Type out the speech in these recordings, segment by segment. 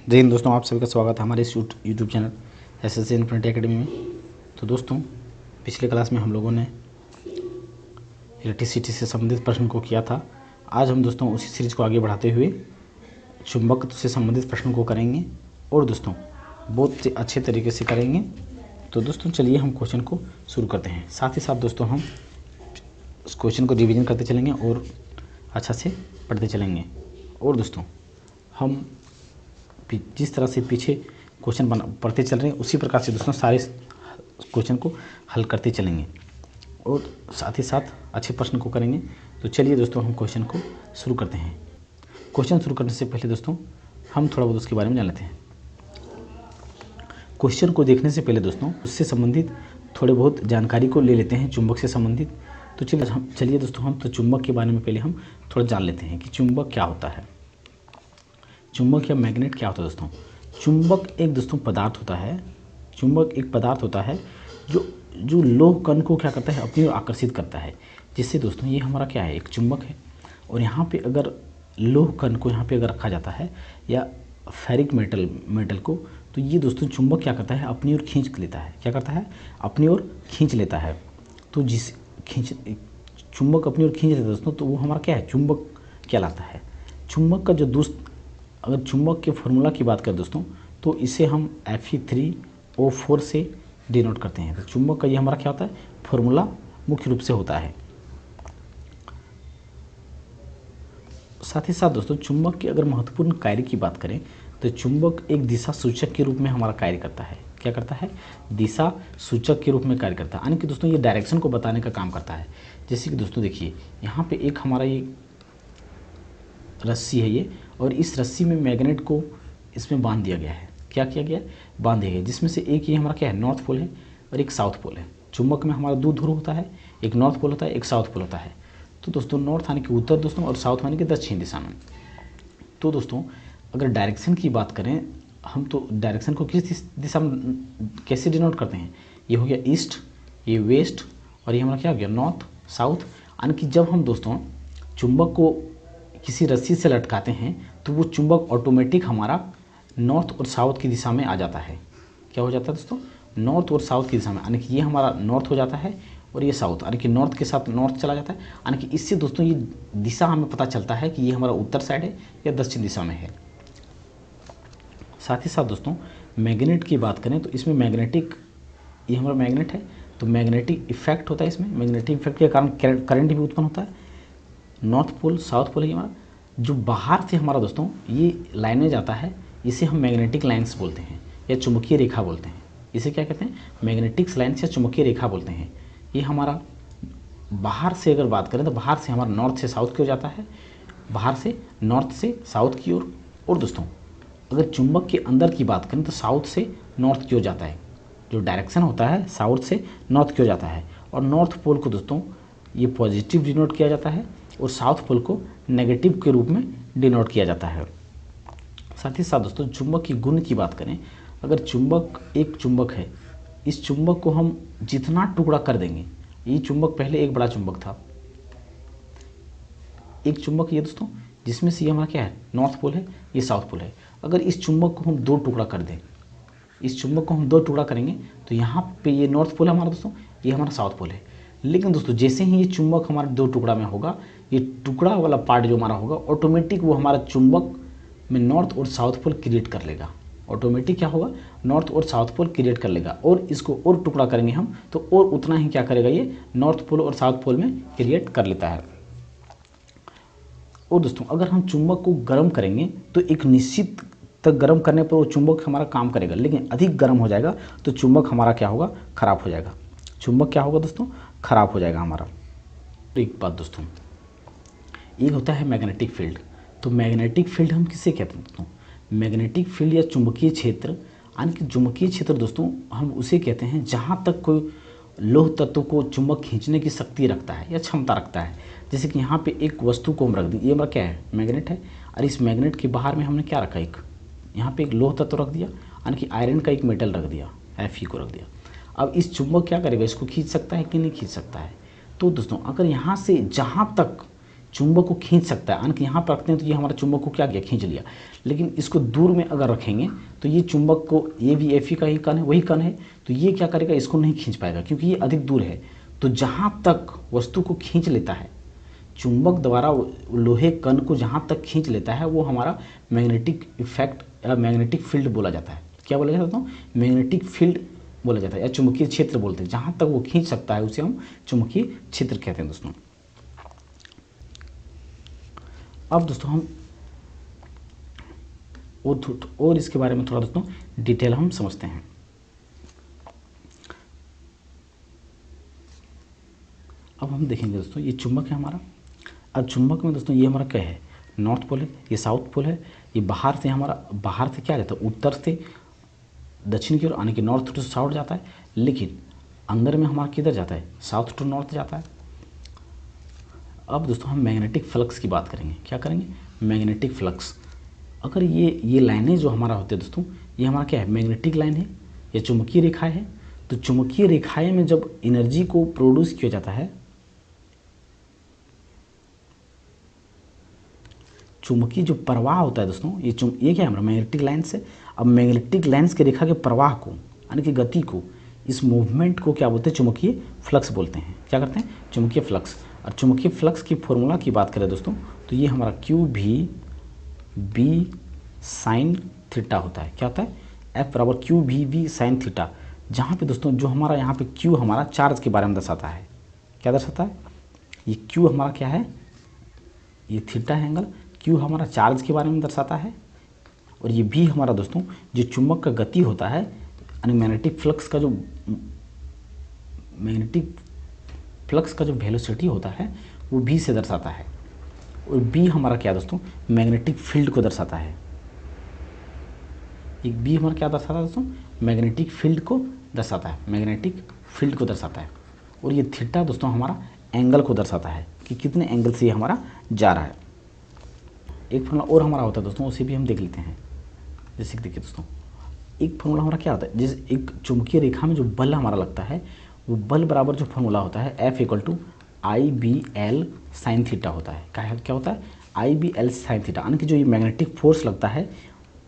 जय हिंद दोस्तों, आप सभी का स्वागत है हमारे इस YouTube channel SSC infinity academy में। तो दोस्तों, पिछले क्लास में हम लोगों ने इलेक्ट्रिसिटी से संबंधित प्रश्न को किया था। आज हम दोस्तों उसी सीरीज को आगे बढ़ाते हुए चुंबकत्व से संबंधित प्रश्न को करेंगे और दोस्तों बहुत अच्छे तरीके से करेंगे। तो दोस्तों चलिए हम क्वेश्चन को शुरू करते हैं। साथ ही साथ दोस्तों हम उस क्वेश्चन को रिवीजन करते चलेंगे और अच्छा से पढ़ते चलेंगे। और दोस्तों हम जिस तरह से पीछे क्वेश्चन पढ़ते चल रहे हैं उसी प्रकार से दोस्तों सारे क्वेश्चन को हल करते चलेंगे और साथ ही साथ अच्छे प्रश्न को करेंगे। तो चलिए दोस्तों हम क्वेश्चन को शुरू करते हैं। क्वेश्चन शुरू करने से पहले दोस्तों हम थोड़ा बहुत उसके बारे में जान लेते हैं। क्वेश्चन को देखने से पहले दोस्तों उससे संबंधित थोड़े बहुत जानकारी को ले लेते हैं चुंबक से संबंधित। तो चलिए दोस्तों हम तो चुंबक के बारे में पहले हम थोड़ा जान लेते हैं कि चुंबक क्या होता है। चुंबक या मैग्नेट क्या होता है दोस्तों? चुंबक एक दोस्तों पदार्थ होता है। चुंबक एक पदार्थ होता है जो लोह कण को क्या करता है, अपनी ओर आकर्षित करता है। जिससे दोस्तों ये हमारा क्या है, एक चुंबक है। और यहाँ पे अगर लोह कण को यहाँ पे अगर रखा जाता है या फेरिक मेटल को, तो ये दोस्तों चुंबक क्या करता है, अपनी ओर खींच लेता है। क्या करता है, अपनी ओर खींच लेता है। तो चुंबक अपनी ओर खींच लेता है दोस्तों, तो वो हमारा क्या है, चुंबक कहलाता है। चुंबक का जो अगर चुंबक के फॉर्मूला की बात करें दोस्तों, तो इसे हम Fe3O4 से डिनोट करते हैं। तो चुंबक का ये हमारा क्या होता है, फॉर्मूला मुख्य रूप से होता है। साथ ही साथ दोस्तों चुंबक के अगर महत्वपूर्ण कार्य की बात करें तो चुंबक एक दिशा सूचक के रूप में हमारा कार्य करता है। क्या करता है, दिशा सूचक के रूप में कार्य करता है। यानी कि दोस्तों ये डायरेक्शन को बताने का काम करता है। जैसे कि दोस्तों देखिए यहाँ पे एक हमारा ये रस्सी है ये, और इस रस्सी में मैग्नेट को इसमें बांध दिया गया है। क्या किया गया है, बांध दिया गया, जिसमें से एक ये हमारा क्या है, नॉर्थ पोल है और एक साउथ पोल है। चुंबक में हमारा दो ध्रुव होता है, एक नॉर्थ पोल होता है, एक साउथ पोल होता है। तो दोस्तों नॉर्थ यानी कि उत्तर दोस्तों और साउथ यानी कि दक्षिण दिशा में। तो दोस्तों अगर डायरेक्शन की बात करें हम, तो डायरेक्शन को किस दिशा में कैसे डिनोट करते हैं, ये हो गया ईस्ट, ये वेस्ट, और ये हमारा क्या हो गया, नॉर्थ साउथ। यानी कि जब हम दोस्तों चुंबक को किसी रस्सी से लटकाते हैं तो वो चुंबक ऑटोमेटिक हमारा नॉर्थ और साउथ की दिशा में आ जाता है। क्या हो जाता है दोस्तों, नॉर्थ और साउथ की दिशा में। यानी कि ये हमारा नॉर्थ हो जाता है और ये साउथ, यानी कि नॉर्थ के साथ नॉर्थ चला जाता है। यानी कि इससे दोस्तों ये दिशा हमें पता चलता है कि ये हमारा उत्तर साइड है या दक्षिण दिशा में है। साथ ही साथ दोस्तों मैग्नेट की बात करें तो इसमें ये हमारा मैग्नेट है, तो मैग्नेटिक इफेक्ट होता है इसमें। मैग्नेटिक इफेक्ट के कारण करंट भी उत्पन्न होता है। नॉर्थ पोल साउथ पोल है हमारा, जो बाहर से हमारा दोस्तों ये लाइन में जाता है, इसे हम मैग्नेटिक लाइन्स बोलते हैं या चुंबकीय रेखा बोलते हैं। इसे क्या कहते हैं, मैग्नेटिक लाइन्स या चुंबकीय रेखा बोलते हैं। ये हमारा बाहर से अगर बात करें तो बाहर से हमारा नॉर्थ से साउथ की ओर जाता है, बाहर से नॉर्थ से साउथ की ओर। और दोस्तों अगर चुंबक के अंदर की बात करें तो साउथ से नॉर्थ की ओर जाता है। जो डायरेक्शन होता है साउथ से नॉर्थ की ओर जाता है। और नॉर्थ पोल को दोस्तों ये पॉजिटिव डिनोट किया जाता है और साउथ पोल को नेगेटिव के रूप में डिनोट किया जाता है। साथ ही साथ दोस्तों चुंबक की गुण की बात करें, अगर चुंबक एक चुंबक है, इस चुंबक को हम जितना टुकड़ा कर देंगे, ये चुंबक पहले एक बड़ा चुंबक था, एक चुंबक ये दोस्तों, जिसमें से ये हमारा क्या है, नॉर्थ पोल है, ये साउथ पोल है। अगर इस चुंबक को हम दो टुकड़ा कर दें, इस चुंबक को हम दो टुकड़ा करेंगे तो यहाँ पे ये नॉर्थ पोल है हमारा दोस्तों, ये हमारा साउथ पोल है। लेकिन दोस्तों जैसे ही ये चुंबक हमारे दो टुकड़ा में होगा, ये टुकड़ा वाला पार्ट जो हमारा होगा ऑटोमेटिक वो हमारा चुंबक में नॉर्थ और साउथ पोल क्रिएट कर लेगा। ऑटोमेटिक क्या होगा, नॉर्थ और साउथ पोल क्रिएट कर लेगा। और इसको और टुकड़ा करेंगे हम तो और उतना ही क्या करेगा, ये नॉर्थ पोल और साउथ पोल में क्रिएट कर लेता है। और दोस्तों अगर हम चुंबक को गर्म करेंगे तो एक निश्चित तक गर्म करने पर वो चुंबक हमारा काम करेगा, लेकिन अधिक गर्म हो जाएगा तो चुंबक हमारा क्या होगा, खराब हो जाएगा। चुंबक क्या होगा दोस्तों, खराब हो जाएगा हमारा। एक बात दोस्तों, एक होता है मैग्नेटिक फील्ड। तो मैग्नेटिक फील्ड हम किसे कहते हैं दोस्तों, मैग्नेटिक फील्ड या चुंबकीय क्षेत्र, यानी कि चुंबकीय क्षेत्र दोस्तों हम उसे कहते हैं जहाँ तक कोई लोह तत्व को चुंबक खींचने की शक्ति रखता है या क्षमता रखता है। जैसे कि यहाँ पे एक वस्तु को हम रख दें, ये हमारा क्या है, मैग्नेट है, और इस मैग्नेट के बाहर में हमने क्या रखा, एक यहाँ पे एक लोह तत्व रख दिया, यानी कि आयरन का एक मेटल रख दिया, Fe को रख दिया। अब इस चुंबक क्या करेगा, इसको खींच सकता है कि नहीं खींच सकता है। तो दोस्तों अगर यहाँ से जहाँ तक चुंबक को खींच सकता है। यानी कि यहाँ पर रखते हैं तो ये हमारा चुंबक को क्या किया, खींच लिया। लेकिन इसको दूर में अगर रखेंगे तो ये चुंबक को, ये भी Fe का ही कण है, वही कण है, तो ये क्या करेगा, इसको नहीं खींच पाएगा क्योंकि ये अधिक दूर है। तो जहाँ तक वस्तु को खींच लेता है, चुंबक द्वारा लोहे कण को जहाँ तक खींच लेता है, वो हमारा मैग्नेटिक इफेक्ट या मैग्नेटिक फील्ड बोला जाता है। क्या बोला जाता है, मैग्नेटिक फील्ड बोला जाता है या चुंबकीय क्षेत्र बोलते हैं। जहाँ तक वो खींच सकता है उसे हम चुंबकीय क्षेत्र कहते हैं दोस्तों। अब दोस्तों हम और इसके बारे में थोड़ा दोस्तों डिटेल हम समझते हैं। अब हम देखेंगे दोस्तों, ये चुंबक है हमारा। अब चुंबक में दोस्तों ये हमारा क्या है, नॉर्थ पोल है, ये साउथ पोल है। ये बाहर से हमारा, बाहर से क्या जाता है, उत्तर से दक्षिण की ओर, यानी कि नॉर्थ टू साउथ जाता है। लेकिन अंदर में हमारा किधर जाता है, साउथ टू नॉर्थ जाता है। अब दोस्तों हम मैग्नेटिक फ्लक्स की बात करेंगे। क्या करेंगे, मैग्नेटिक फ्लक्स। अगर ये लाइनें जो हमारा होते हैं दोस्तों, ये हमारा क्या है, मैग्नेटिक लाइन है, ये चुंबकीय रेखाएं है। तो चुंबकीय रेखाएं में जब एनर्जी को प्रोड्यूस किया जाता है, चुंबकीय जो प्रवाह होता है दोस्तों, ये क्या है हमारा मैग्नेटिक लाइन्स है। अब मैग्नेटिक लाइन्स के रेखा के प्रवाह को, यानी कि गति को, इस मूवमेंट को क्या बोलते हैं, चुंबकीय फ्लक्स बोलते हैं। क्या करते हैं, चुंबकीय फ्लक्स। और चुंबकीय फ्लक्स की फॉर्मूला की बात करें दोस्तों, तो ये हमारा क्यू भी बी साइन थीटा होता है। क्या होता है, एफ बराबर क्यू भी बी साइन थीटा। जहाँ पे दोस्तों जो हमारा यहाँ पे क्यू हमारा चार्ज के बारे में दर्शाता है। क्या दर्शाता है, ये क्यू हमारा क्या है, ये थीटा है एंगल। क्यू हमारा चार्ज के बारे में दर्शाता है। और ये भी हमारा दोस्तों जो चुंबक का गति होता है, यानी मैग्नेटिक फ्लक्स का जो वेलोसिटी होता है, वो भी से दर्शाता है। और बी हमारा क्या दोस्तों, मैग्नेटिक फील्ड को दर्शाता है। एक बी हमारा क्या दर्शाता है दोस्तों, मैग्नेटिक फील्ड को दर्शाता है, मैग्नेटिक फील्ड को दर्शाता है। और ये थीटा दोस्तों हमारा एंगल को दर्शाता है कि कितने एंगल से ये हमारा जा रहा है। एक फॉर्मूला और हमारा होता है दोस्तों, उसे भी हम देख लेते हैं। जैसे कि देखिए दोस्तों, एक फॉर्मूला हमारा क्या होता है, जैसे एक चुंबकीय रेखा में जो बल हमारा लगता है, वो बल बराबर जो फॉर्मूला होता है, F equal to I B L sine theta होता है। क्या होता है, I B L sine theta. यानी कि जो ये मैग्नेटिक फोर्स लगता है,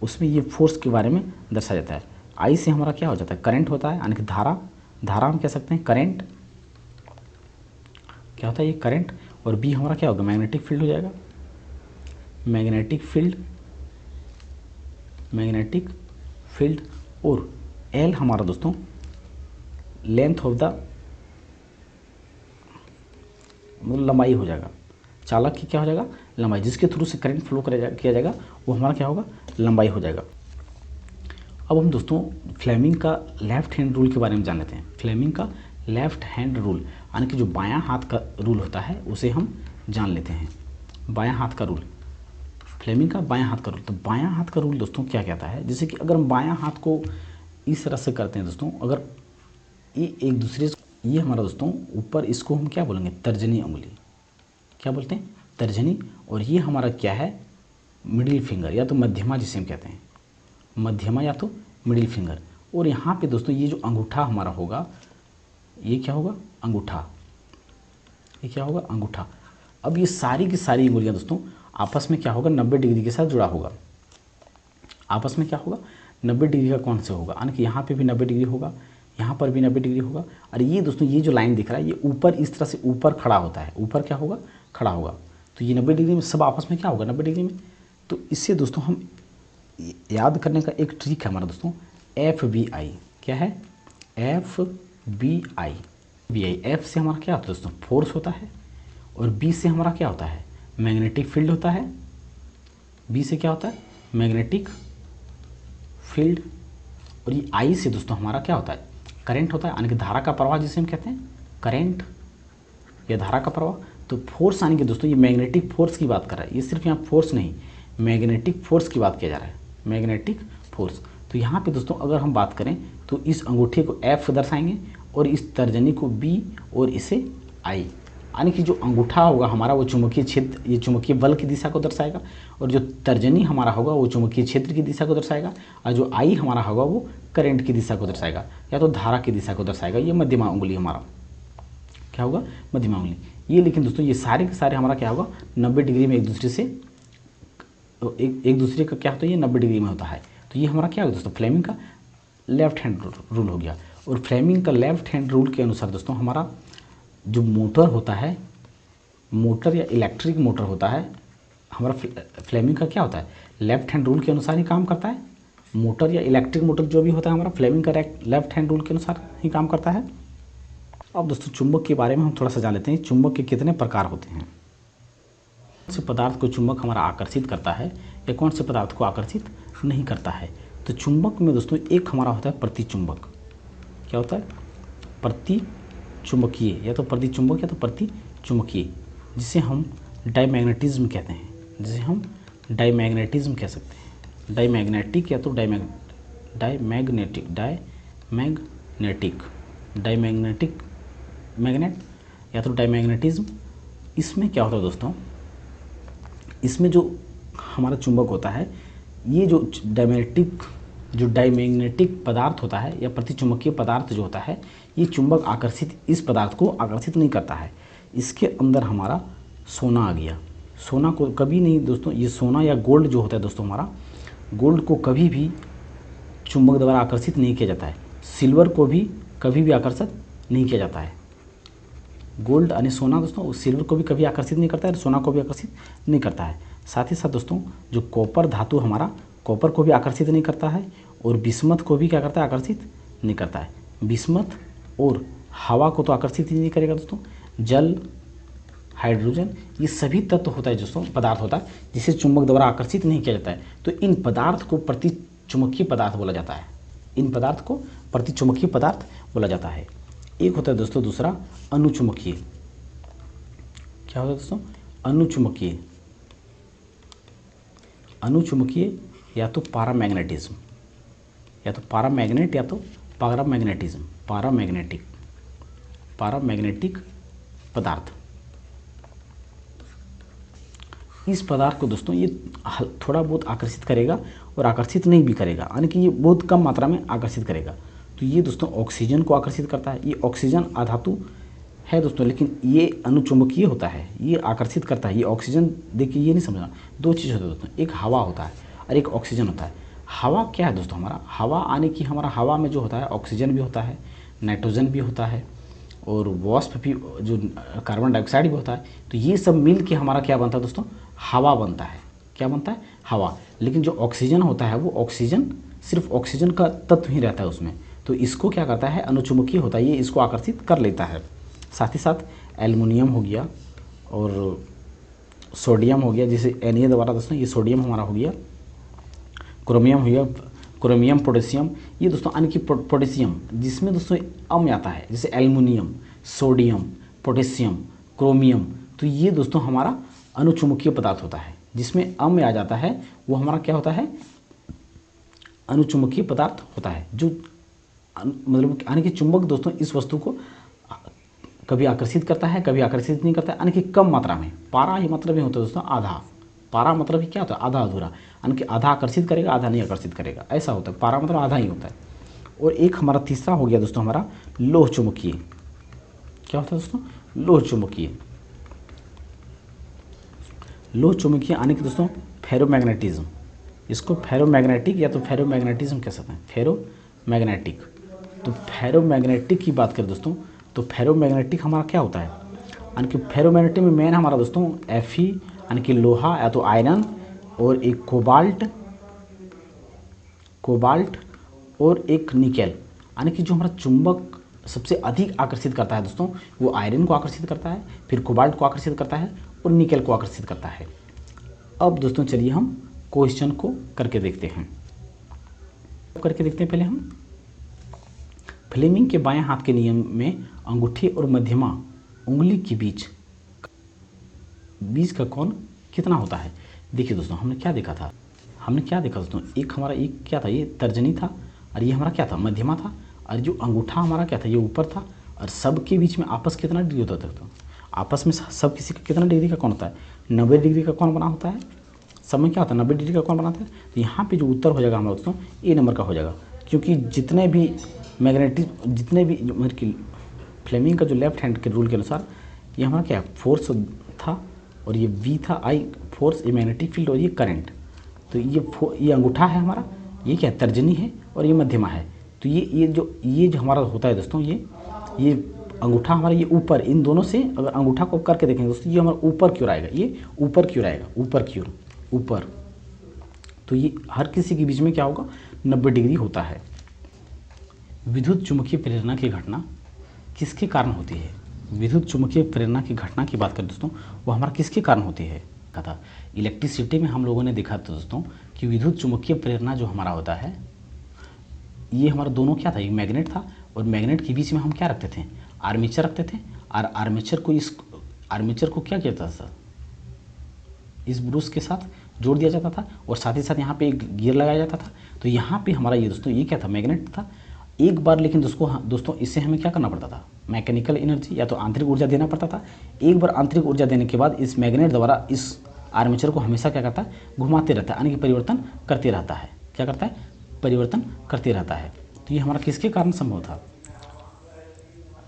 उसमें ये फोर्स के बारे में दर्शाया जाता है। आई से हमारा क्या हो जाता है, करंट होता है, यानी कि धारा हम कह सकते हैं, करंट। क्या होता है, ये करंट। और बी हमारा क्या होगा, मैग्नेटिक फील्ड हो जाएगा, मैग्नेटिक फील्ड। और एल हमारा दोस्तों लेंथ ऑफ द, मतलब लंबाई हो जाएगा, चालक की क्या हो जाएगा, लंबाई, जिसके थ्रू से करंट फ्लो किया जाएगा, वो हमारा क्या होगा, लंबाई हो जाएगा। अब हम दोस्तों फ्लेमिंग का लेफ्ट हैंड रूल के बारे में जान लेते हैं। फ्लेमिंग का लेफ्ट हैंड रूल, यानी कि जो बायां हाथ का रूल होता है, उसे हम जान लेते हैं। बायां हाथ का रूल, फ्लेमिंग का बायां हाथ का रूल। तो बायां हाथ का रूल दोस्तों क्या कहता है, जैसे कि अगर हम बायां हाथ को इस तरह से करते हैं दोस्तों, अगर ये एक दूसरे से, ये हमारा दोस्तों ऊपर, इसको हम क्या बोलेंगे, तर्जनी उंगली। क्या बोलते हैं, तर्जनी। और ये हमारा क्या है, मिडिल फिंगर या तो मध्यमा, जिसे हम कहते हैं मध्यमा या तो मिडिल फिंगर। और यहाँ पे दोस्तों ये जो अंगूठा हमारा होगा, ये क्या होगा, अंगूठा। ये क्या होगा, अंगूठा। अब ये सारी की सारी उंगलियाँ दोस्तों आपस में क्या होगा, 90 डिग्री के साथ जुड़ा होगा। आपस में क्या होगा, 90 डिग्री का कौन से होगा, यानी कि यहाँ पे भी 90 डिग्री होगा, यहाँ पर भी 90 डिग्री होगा। और ये दोस्तों ये जो लाइन दिख रहा है, ये ऊपर इस तरह से ऊपर खड़ा होता है, ऊपर क्या होगा, खड़ा होगा। तो ये 90 डिग्री में सब आपस में क्या होगा, 90 डिग्री में। तो इससे दोस्तों हम याद करने का एक ट्रिक है हमारा दोस्तों, FBI। क्या है, FBI। एफ से हमारा क्या होता है दोस्तों, फोर्स होता है। और बी से हमारा क्या होता है, मैग्नेटिक फील्ड होता है। बी से क्या होता है, मैग्नेटिक फील्ड। और ये आई से दोस्तों हमारा क्या होता है, करंट होता है, यानी कि धारा का प्रवाह, जिसे हम कहते हैं करंट या धारा का प्रवाह। तो फोर्स, यानी कि दोस्तों ये मैग्नेटिक फोर्स की बात कर रहा है, ये सिर्फ यहाँ फोर्स नहीं, मैग्नेटिक फोर्स की बात किया जा रहा है, मैग्नेटिक फोर्स। तो यहाँ पे दोस्तों अगर हम बात करें तो इस अंगूठे को एफ दर्शाएंगे और इस तर्जनी को बी और इसे आई। यानी कि जो अंगूठा होगा हमारा वो चुंबकीय क्षेत्र, ये चुंबकीय बल की दिशा को दर्शाएगा। और जो तर्जनी हमारा होगा वो चुंबकीय क्षेत्र की दिशा को दर्शाएगा। और जो आई हमारा होगा वो करंट की दिशा को दर्शाएगा या तो धारा की दिशा को दर्शाएगा। ये मध्यमा उंगली हमारा क्या होगा, मध्यमा उंगली। ये लेकिन दोस्तों ये सारे के सारे हमारा क्या होगा 90 डिग्री में एक दूसरे से एक दूसरे का क्या होता है, ये 90 डिग्री में होता है। तो ये हमारा क्या होगा दोस्तों, फ्लेमिंग का लेफ्ट हैंड रूल हो गया। और फ्लेमिंग का लेफ्ट हैंड रूल के अनुसार दोस्तों हमारा जो मोटर होता है, मोटर या इलेक्ट्रिक मोटर होता है, हमारा फ्लेमिंग का क्या होता है, लेफ्ट हैंड रूल के अनुसार ही काम करता है। मोटर या इलेक्ट्रिक मोटर जो भी होता है हमारा फ्लेमिंग का लेफ्ट हैंड रूल के अनुसार ही काम करता है। अब दोस्तों चुंबक के बारे में हम थोड़ा सा जान लेते हैं, चुंबक के कितने प्रकार होते हैं। कौन से पदार्थ को चुंबक हमारा आकर्षित करता है या कौन से पदार्थ को आकर्षित नहीं करता है। तो चुंबक में दोस्तों एक हमारा होता है प्रतिचुंबक। क्या होता है, प्रतिचुंबकीय, या तो प्रतिचुंबक या तो प्रतिचुंबकीय, जिसे हम डाईमैग्नेटिज्म कहते हैं, जिसे हम डाईमैग्नेटिज्म कह सकते हैं। डाईमैग्नेटिक या तो डाईमैग्नेटिक मैग्नेट या तो डाईमैग्नेटिज्म। इसमें क्या होता है दोस्तों, इसमें जो हमारा चुंबक होता है, ये जो डाईमैग्नेटिक पदार्थ होता है या प्रतिचुंबकीय पदार्थ जो होता है, ये चुंबक इस पदार्थ को आकर्षित नहीं करता है। इसके अंदर हमारा सोना आ गया। सोना को कभी नहीं दोस्तों, ये सोना या गोल्ड जो होता है दोस्तों हमारा, गोल्ड को कभी भी चुंबक द्वारा आकर्षित नहीं किया जाता है। सिल्वर को भी कभी भी आकर्षित नहीं किया जाता है। गोल्ड यानी सोना दोस्तों सिल्वर को भी कभी आकर्षित नहीं करता है, सोना को भी आकर्षित नहीं करता है। साथ ही साथ दोस्तों जो कॉपर धातु हमारा, कॉपर को भी आकर्षित नहीं करता है और बिस्मथ को भी क्या करता है, आकर्षित नहीं करता है। बिस्मथ और हवा को तो आकर्षित ही नहीं करेगा दोस्तों। जल, हाइड्रोजन, ये सभी तत्व होता है दोस्तों, पदार्थ होता है जिसे चुंबक द्वारा आकर्षित नहीं किया जाता है। तो इन पदार्थ को प्रतिचुंबकीय पदार्थ बोला जाता है। इन पदार्थ को प्रतिचुंबकीय पदार्थ बोला जाता है। एक होता है दोस्तों दूसरा अनुचुंबकीय। क्या होता है दोस्तों, अनुचुंबकीय। अनुचुंबकीय या तो पारामैग्नेटिज्म, या तो पारामैग्नेट या तो पारामैग्नेटिज्म, पारामैग्नेटिक पदार्थ। इस पदार्थ को दोस्तों ये थोड़ा बहुत आकर्षित करेगा और आकर्षित नहीं भी करेगा, यानी कि ये बहुत कम मात्रा में आकर्षित करेगा। तो ये दोस्तों ऑक्सीजन को आकर्षित करता है। ये ऑक्सीजन अधातु है दोस्तों, लेकिन ये अनुचुंबकीय होता है, ये आकर्षित करता है। ये ऑक्सीजन, देखिए ये नहीं समझना, दो चीज़ होता है दोस्तों, एक हवा होता है और एक ऑक्सीजन होता है। हवा क्या है दोस्तों, हमारा हवा आने की, हमारा हवा में जो होता है ऑक्सीजन भी होता है, नाइट्रोजन भी होता है और वाष्प भी, जो कार्बन डाइऑक्साइड भी होता है। तो ये सब मिल के हमारा क्या बनता है दोस्तों, हवा बनता है। क्या बनता है, हवा। लेकिन जो ऑक्सीजन होता है वो ऑक्सीजन, सिर्फ ऑक्सीजन का तत्व ही रहता है उसमें। तो इसको क्या करता है, अनुचुंबकीय होता है, ये इसको आकर्षित कर लेता है। साथ ही साथ एल्युमिनियम हो गया और सोडियम हो गया, जिसे Na द्वारा दोस्तों, ये सोडियम हमारा हो गया, क्रोमियम हो गया, क्रोमियम, पोटेशियम, ये दोस्तों यानी कि पोटेशियम जिसमें दोस्तों अम्ल आता है, जैसे एल्युमिनियम, सोडियम, पोटेशियम, क्रोमियम। तो ये दोस्तों हमारा अनुचुंबकीय पदार्थ होता है, जिसमें अम्ल आ जाता है, वो हमारा क्या होता है, अनुचुंबकीय पदार्थ होता है। जो मतलब यानी कि चुंबक दोस्तों इस वस्तु को कभी आकर्षित करता है, कभी आकर्षित नहीं करता है, यानी कि कम मात्रा में। पारा ही मतलब ही होता है दोस्तों आधा। पारा मतलब ही क्या होता है, आधा अधूरा, यानी कि आधा आकर्षित करेगा, आधा नहीं आकर्षित करेगा, ऐसा होता है। पारा मतलब आधा ही होता है। और एक हमारा तीसरा हो गया दोस्तों हमारा लोह चुंबकीय। क्या होता है दोस्तों, लोह चुंबकीय। लोह चुंबकीय यानी कि दोस्तों फेरोमैग्नेटिज्म। इसको फेरोमैग्नेटिक या तो फेरोमैग्नेटिज्म कह सकते हैं, फेरोमैग्नेटिक। तो फेरोमैग्नेटिक की बात करें दोस्तों, तो फेरोमैग्नेटिक हमारा क्या होता है, यानी कि फेरोमैग्नेटिक में मेन हमारा दोस्तों Fe यानी कि लोहा या तो आयरन, और एक कोबाल्ट और एक निकेल। यानी कि जो हमारा चुंबक सबसे अधिक आकर्षित करता है दोस्तों, वो आयरन को आकर्षित करता है, फिर कोबाल्ट को आकर्षित करता है और निकेल को आकर्षित करता है। अब दोस्तों चलिए हम क्वेश्चन को करके देखते हैं। पहले हम फ्लेमिंग के बाएं हाथ के नियम में अंगूठे और मध्यमा उंगली के बीच का कोण कितना होता है। देखिए दोस्तों हमने क्या देखा दोस्तों, एक हमारा एक क्या था, ये तर्जनी था, और ये हमारा क्या था, मध्यमा था, और जो अंगूठा हमारा क्या था, ये ऊपर था। और सब के बीच में आपस कितना डिग्री होता था दोस्तों, आपस में सब किसी का कितना डिग्री का कोण होता है, 90 डिग्री का कोण बना होता है। सब में क्या होता है, 90 डिग्री का कोण बनाता है। तो यहाँ पे जो उत्तर हो जाएगा हमारा दोस्तों ए नंबर का हो जाएगा, क्योंकि जितने भी मतलब कि फ्लेमिंग का जो लेफ्ट हैंड के रूल के अनुसार ये हमारा क्या है, फोर्स था, और ये V था I फोर्स, ये मैग्नेटिक फील्ड, और ये करंट। तो ये अंगूठा है हमारा, ये क्या है, तर्जनी है, और ये मध्यमा है। तो ये जो हमारा होता है दोस्तों, ये अंगूठा हमारा ये ऊपर, इन दोनों से अगर अंगूठा को करके देखेंगे दोस्तों, ये हमारा ऊपर की ओर आएगा, ये ऊपर की ओर आएगा, ऊपर की ओर, ऊपर। तो ये हर किसी के बीच में क्या होगा, 90 डिग्री होता है। विद्युत चुम्बकीय प्रेरणा की घटना किसके कारण होती है? विद्युत चुम्बकीय प्रेरणा की घटना की बात करें दोस्तों, वो हमारा किसके कारण होती है? था इलेक्ट्रिसिटी में हम लोगों ने देखा था दोस्तों कि विद्युत चुम्बकीय प्रेरणा जो हमारा होता है, ये हमारा दोनों क्या था, एक मैग्नेट था, और मैग्नेट के बीच में हम क्या रखते थे, आर्मेचर रखते थे, और आर्मेचर को क्या किया जाता था, इस ब्रूस के साथ जोड़ दिया जाता था, और साथ ही साथ यहाँ पे एक गियर लगाया जाता था। तो यहाँ पे हमारा ये दोस्तों, ये क्या था, मैग्नेट था एक बार। लेकिन दोस्तों इससे हमें क्या करना पड़ता था, मैकेनिकल एनर्जी या तो आंतरिक ऊर्जा देना पड़ता था। एक बार आंतरिक ऊर्जा देने के बाद इस मैग्नेट द्वारा इस आर्मेचर को हमेशा क्या करता है, घुमाते रहता है, यानी कि परिवर्तन करते रहता है। क्या करता है, परिवर्तन करते रहता है। तो ये हमारा किसके कारण संभव था,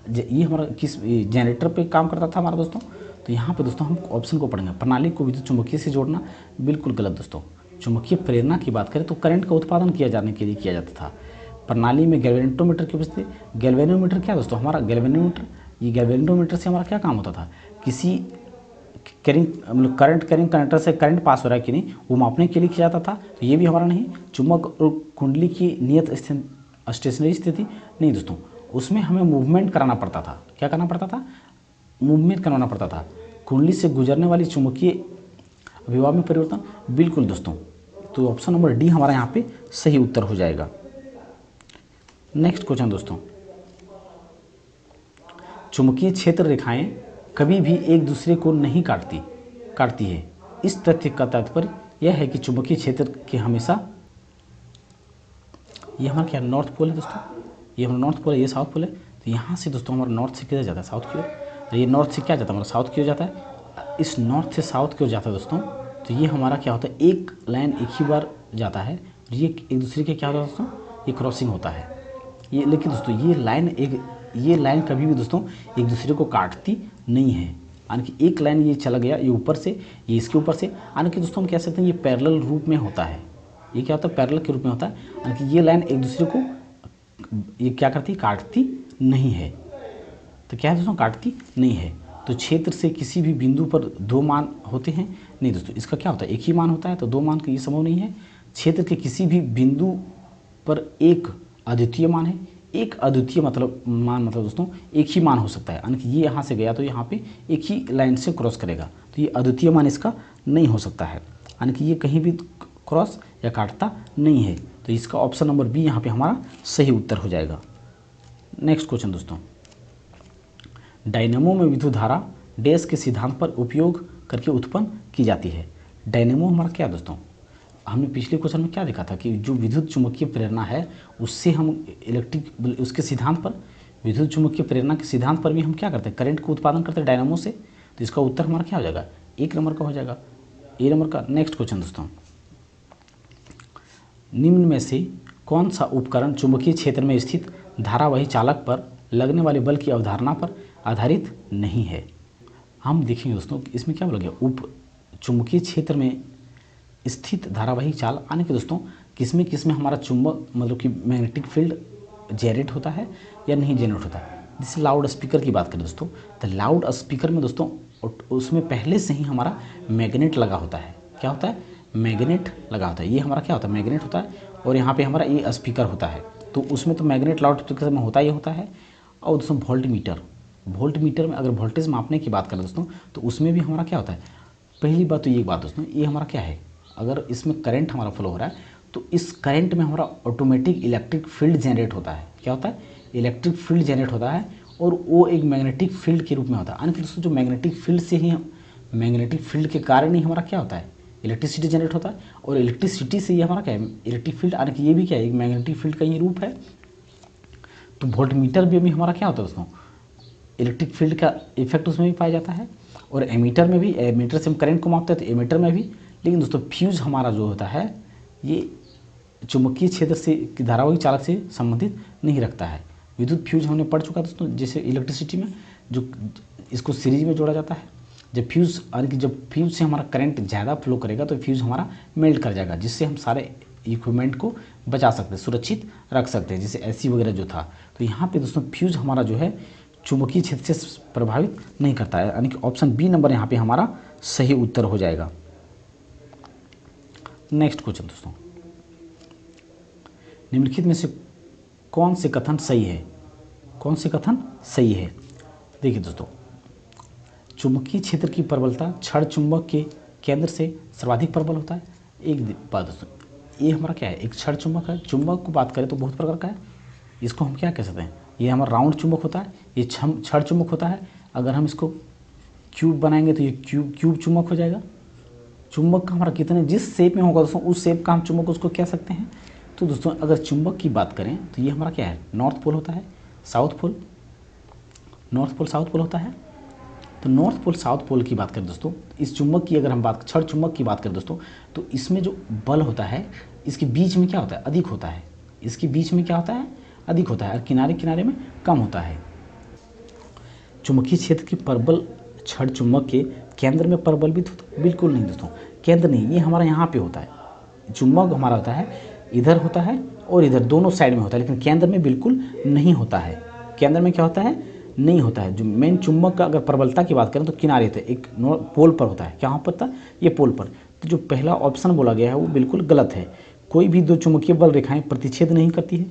ये हमारा किस जनरेटर पे काम करता था हमारा दोस्तों। तो यहाँ पे दोस्तों हम ऑप्शन को पढ़ेंगे, प्रणाली को विद्युत चुम्बकीय से जोड़ना, बिल्कुल गलत दोस्तों। चुम्बकीय प्रेरणा की बात करें तो करंट का उत्पादन किया जाने के लिए किया जाता था। प्रणाली में गैल्वेनोमीटर की उपस्थिति, गैल्वेनोमीटर क्या दोस्तों, हमारा गैल्वेनोमीटर, ये गैल्वेनोमीटर से हमारा क्या काम होता था, किसी करंट कंडक्टर से करंट पास हो रहा है कि नहीं, वो मापने के लिए किया जाता था। तो ये भी हमारा नहीं। चुंबक और कुंडली की नियत स्टेशनरी स्थिति नहीं दोस्तों, उसमें हमें मूवमेंट कराना पड़ता था। क्या करना पड़ता था, मूवमेंट करवाना पड़ता था। कुंडली से गुजरने वाली चुंबकीय विभव में परिवर्तन, बिल्कुल दोस्तों। तो ऑप्शन नंबर डी हमारा यहाँ पे सही उत्तर हो जाएगा। नेक्स्ट क्वेश्चन दोस्तों, चुंबकीय क्षेत्र रेखाएं कभी भी एक दूसरे को नहीं काटती है। इस तथ्य का तात्पर्य यह है कि चुंबकीय क्षेत्र के हमेशा, ये हमारा क्या नॉर्थ पोल है दोस्तों, ये हमारा नॉर्थ पोल है, ये साउथ पोल है। तो यहाँ से दोस्तों हमारा नॉर्थ से किधर जाता है, साउथ की ओर। तो ये नॉर्थ से क्या जाता है, हमारा साउथ की ओर जाता है। इस नॉर्थ से साउथ की ओर जाता है दोस्तों। तो ये हमारा क्या होता है, एक लाइन एक ही बार जाता है, और ये एक दूसरे के क्या होता है दोस्तों, ये क्रॉसिंग होता है। ये लेकिन दोस्तों ये लाइन कभी भी दोस्तों एक दूसरे को काटती नहीं है। यानी कि एक लाइन ये चला गया, ये ऊपर से, ये इसके ऊपर से, यानी कि दोस्तों हम कह सकते हैं ये पैरेलल रूप में होता है। ये क्या होता है, पैरेलल के रूप में होता है, यानी कि ये लाइन एक दूसरे को ये क्या करती, काटती नहीं है। तो क्या है दोस्तों, काटती नहीं है। तो क्षेत्र से किसी भी बिंदु पर दो मान होते हैं, नहीं दोस्तों, इसका क्या होता है, एक ही मान होता है। तो दो मान का ये संभव नहीं है। क्षेत्र के किसी भी बिंदु पर एक अद्वितीय मान है। एक अद्वितीय मतलब दोस्तों एक ही मान हो सकता है, यानी कि ये यहाँ से गया तो यहाँ पे एक ही लाइन से क्रॉस करेगा, तो ये अद्वितीय मान इसका नहीं हो सकता है, यानी कि ये कहीं भी क्रॉस या काटता नहीं है। तो इसका ऑप्शन नंबर बी यहाँ पे हमारा सही उत्तर हो जाएगा। नेक्स्ट क्वेश्चन दोस्तों, डायनेमो में विद्युत धारा डैश के सिद्धांत पर उपयोग करके उत्पन्न की जाती है। डायनेमो हमारा क्या दोस्तों, हमने पिछले क्वेश्चन में क्या देखा था कि जो विद्युत चुम्बकीय प्रेरणा है उससे हम उसके सिद्धांत पर, विद्युत चुम्बकीय प्रेरणा के सिद्धांत पर भी हम क्या करते हैं, करंट को उत्पादन करते हैं डायनामो से। तो इसका उत्तर हमारा क्या हो जाएगा, एक नंबर का हो जाएगा, ए नंबर का। नेक्स्ट क्वेश्चन दोस्तों, निम्न में से कौन सा उपकरण चुंबकीय क्षेत्र में स्थित धारावाही चालक पर लगने वाले बल की अवधारणा पर आधारित नहीं है। हम देखेंगे दोस्तों इसमें क्या बोला गया, चुंबकीय क्षेत्र में स्थित धारावाही चाल, यानी कि दोस्तों किसमें हमारा चुंबक मतलब कि मैग्नेटिक फील्ड जनरेट होता है या नहीं जनरेट होता है। जैसे लाउड स्पीकर की बात करें दोस्तों, तो लाउड स्पीकर में दोस्तों उसमें पहले से ही हमारा मैग्नेट लगा होता है। क्या होता है, मैग्नेट लगा होता है। ये हमारा क्या होता है, मैग्नेट होता है, और यहाँ पे हमारा ये स्पीकर होता है। तो उसमें तो मैग्नेट लाउड स्पीकर में होता है। और दोस्तों वोल्ट मीटर में अगर वोल्टेज मापने की बात करें दोस्तों, तो उसमें भी हमारा क्या होता है, पहली बात तो ये बात दोस्तों, ये हमारा क्या है, अगर इसमें करंट हमारा फ्लो हो रहा है तो इस करंट में हमारा ऑटोमेटिक इलेक्ट्रिक फील्ड जनरेट होता है। क्या होता है, इलेक्ट्रिक फील्ड जनरेट होता है, और वो एक मैग्नेटिक फील्ड के रूप में होता है। यानी कि दोस्तों जो मैग्नेटिक फील्ड से ही, मैग्नेटिक फील्ड के कारण ही हमारा क्या होता है, इलेक्ट्रिसिटी जनरेट होता है। और इलेक्ट्रिसिटी से ये हमारा क्या है, इलेक्ट्रिक फील्ड, यानी कि ये भी क्या है, एक मैग्नेटिक फील्ड का ये रूप है। तो वोल्ट मीटर भी हमारा क्या होता है दोस्तों, इलेक्ट्रिक फील्ड का इफेक्ट उसमें भी पाया जाता है। और एमीटर में भी, एमीटर से हम करंट को मापते हैं तो एमीटर में भी। लेकिन दोस्तों फ्यूज हमारा जो होता है ये चुंबकीय क्षेत्र से धारावाही चालक से संबंधित नहीं रखता है। विद्युत फ्यूज हमने पढ़ चुका दोस्तों, जैसे इलेक्ट्रिसिटी में जो इसको सीरीज में जोड़ा जाता है। जब फ्यूज़ यानी कि जब फ्यूज़ से हमारा करंट ज़्यादा फ्लो करेगा तो फ्यूज़ हमारा मेल्ट कर जाएगा, जिससे हम सारे इक्विपमेंट को बचा सकते हैं, सुरक्षित रख सकते हैं, जैसे एसी वगैरह जो था। तो यहाँ पे दोस्तों फ्यूज़ हमारा जो है चुंबकीय क्षेत्र से प्रभावित नहीं करता है, यानी कि ऑप्शन बी नंबर यहाँ पे हमारा सही उत्तर हो जाएगा। नेक्स्ट क्वेश्चन दोस्तों, निम्नलिखित में से कौन से कथन सही है? कौन से कथन सही है? देखिए दोस्तों, चुंबकीय क्षेत्र की प्रबलता क्षण चुंबक के केंद्र से सर्वाधिक प्रबल होता है। एक बात दोस्तों, ये हमारा क्या है, एक क्षण चुंबक है। चुंबक को बात करें तो बहुत प्रकार का है, इसको हम क्या कह सकते हैं, ये हमारा राउंड चुंबक होता है, ये क्षण चुंबक होता है। अगर हम इसको क्यूब बनाएंगे तो ये क्यूब चुंबक हो जाएगा। चुंबक का हमारा कितने जिस शेप में होगा दोस्तों उस शेप का हम चुंबक उसको कह सकते हैं। तो दोस्तों अगर चुंबक की बात करें तो ये हमारा क्या है, नॉर्थ पोल होता है, south pole, north pole south pole होता है। तो नॉर्थ पोल साउथ पोल की बात करें दोस्तों, इस चुंबक की अगर हम बात क्षण चुंबक की बात करें दोस्तों, तो इसमें जो बल होता है इसके बीच में क्या होता है, अधिक होता है। इसके बीच में क्या होता है, अधिक होता है, और किनारे किनारे में कम होता है। चुंबकीय क्षेत्र की प्रबल क्षण चुंबक के केंद्र में प्रबलित होता है? बिल्कुल नहीं दोस्तों, केंद्र नहीं, ये हमारा यहाँ पे होता है। चुंबक हमारा होता है इधर होता है और इधर दोनों साइड में होता है, लेकिन केंद्र में बिल्कुल नहीं होता है। केंद्र में क्या होता है, नहीं होता है। जो मेन चुंबक का अगर प्रबलता की बात करें तो किनारे थे, एक पोल पर होता है। क्या पर था, ये पोल पर। तो जो पहला ऑप्शन बोला गया है वो बिल्कुल गलत है। कोई भी दो चुंबकीय बल रेखाएं प्रतिच्छेद नहीं करती है।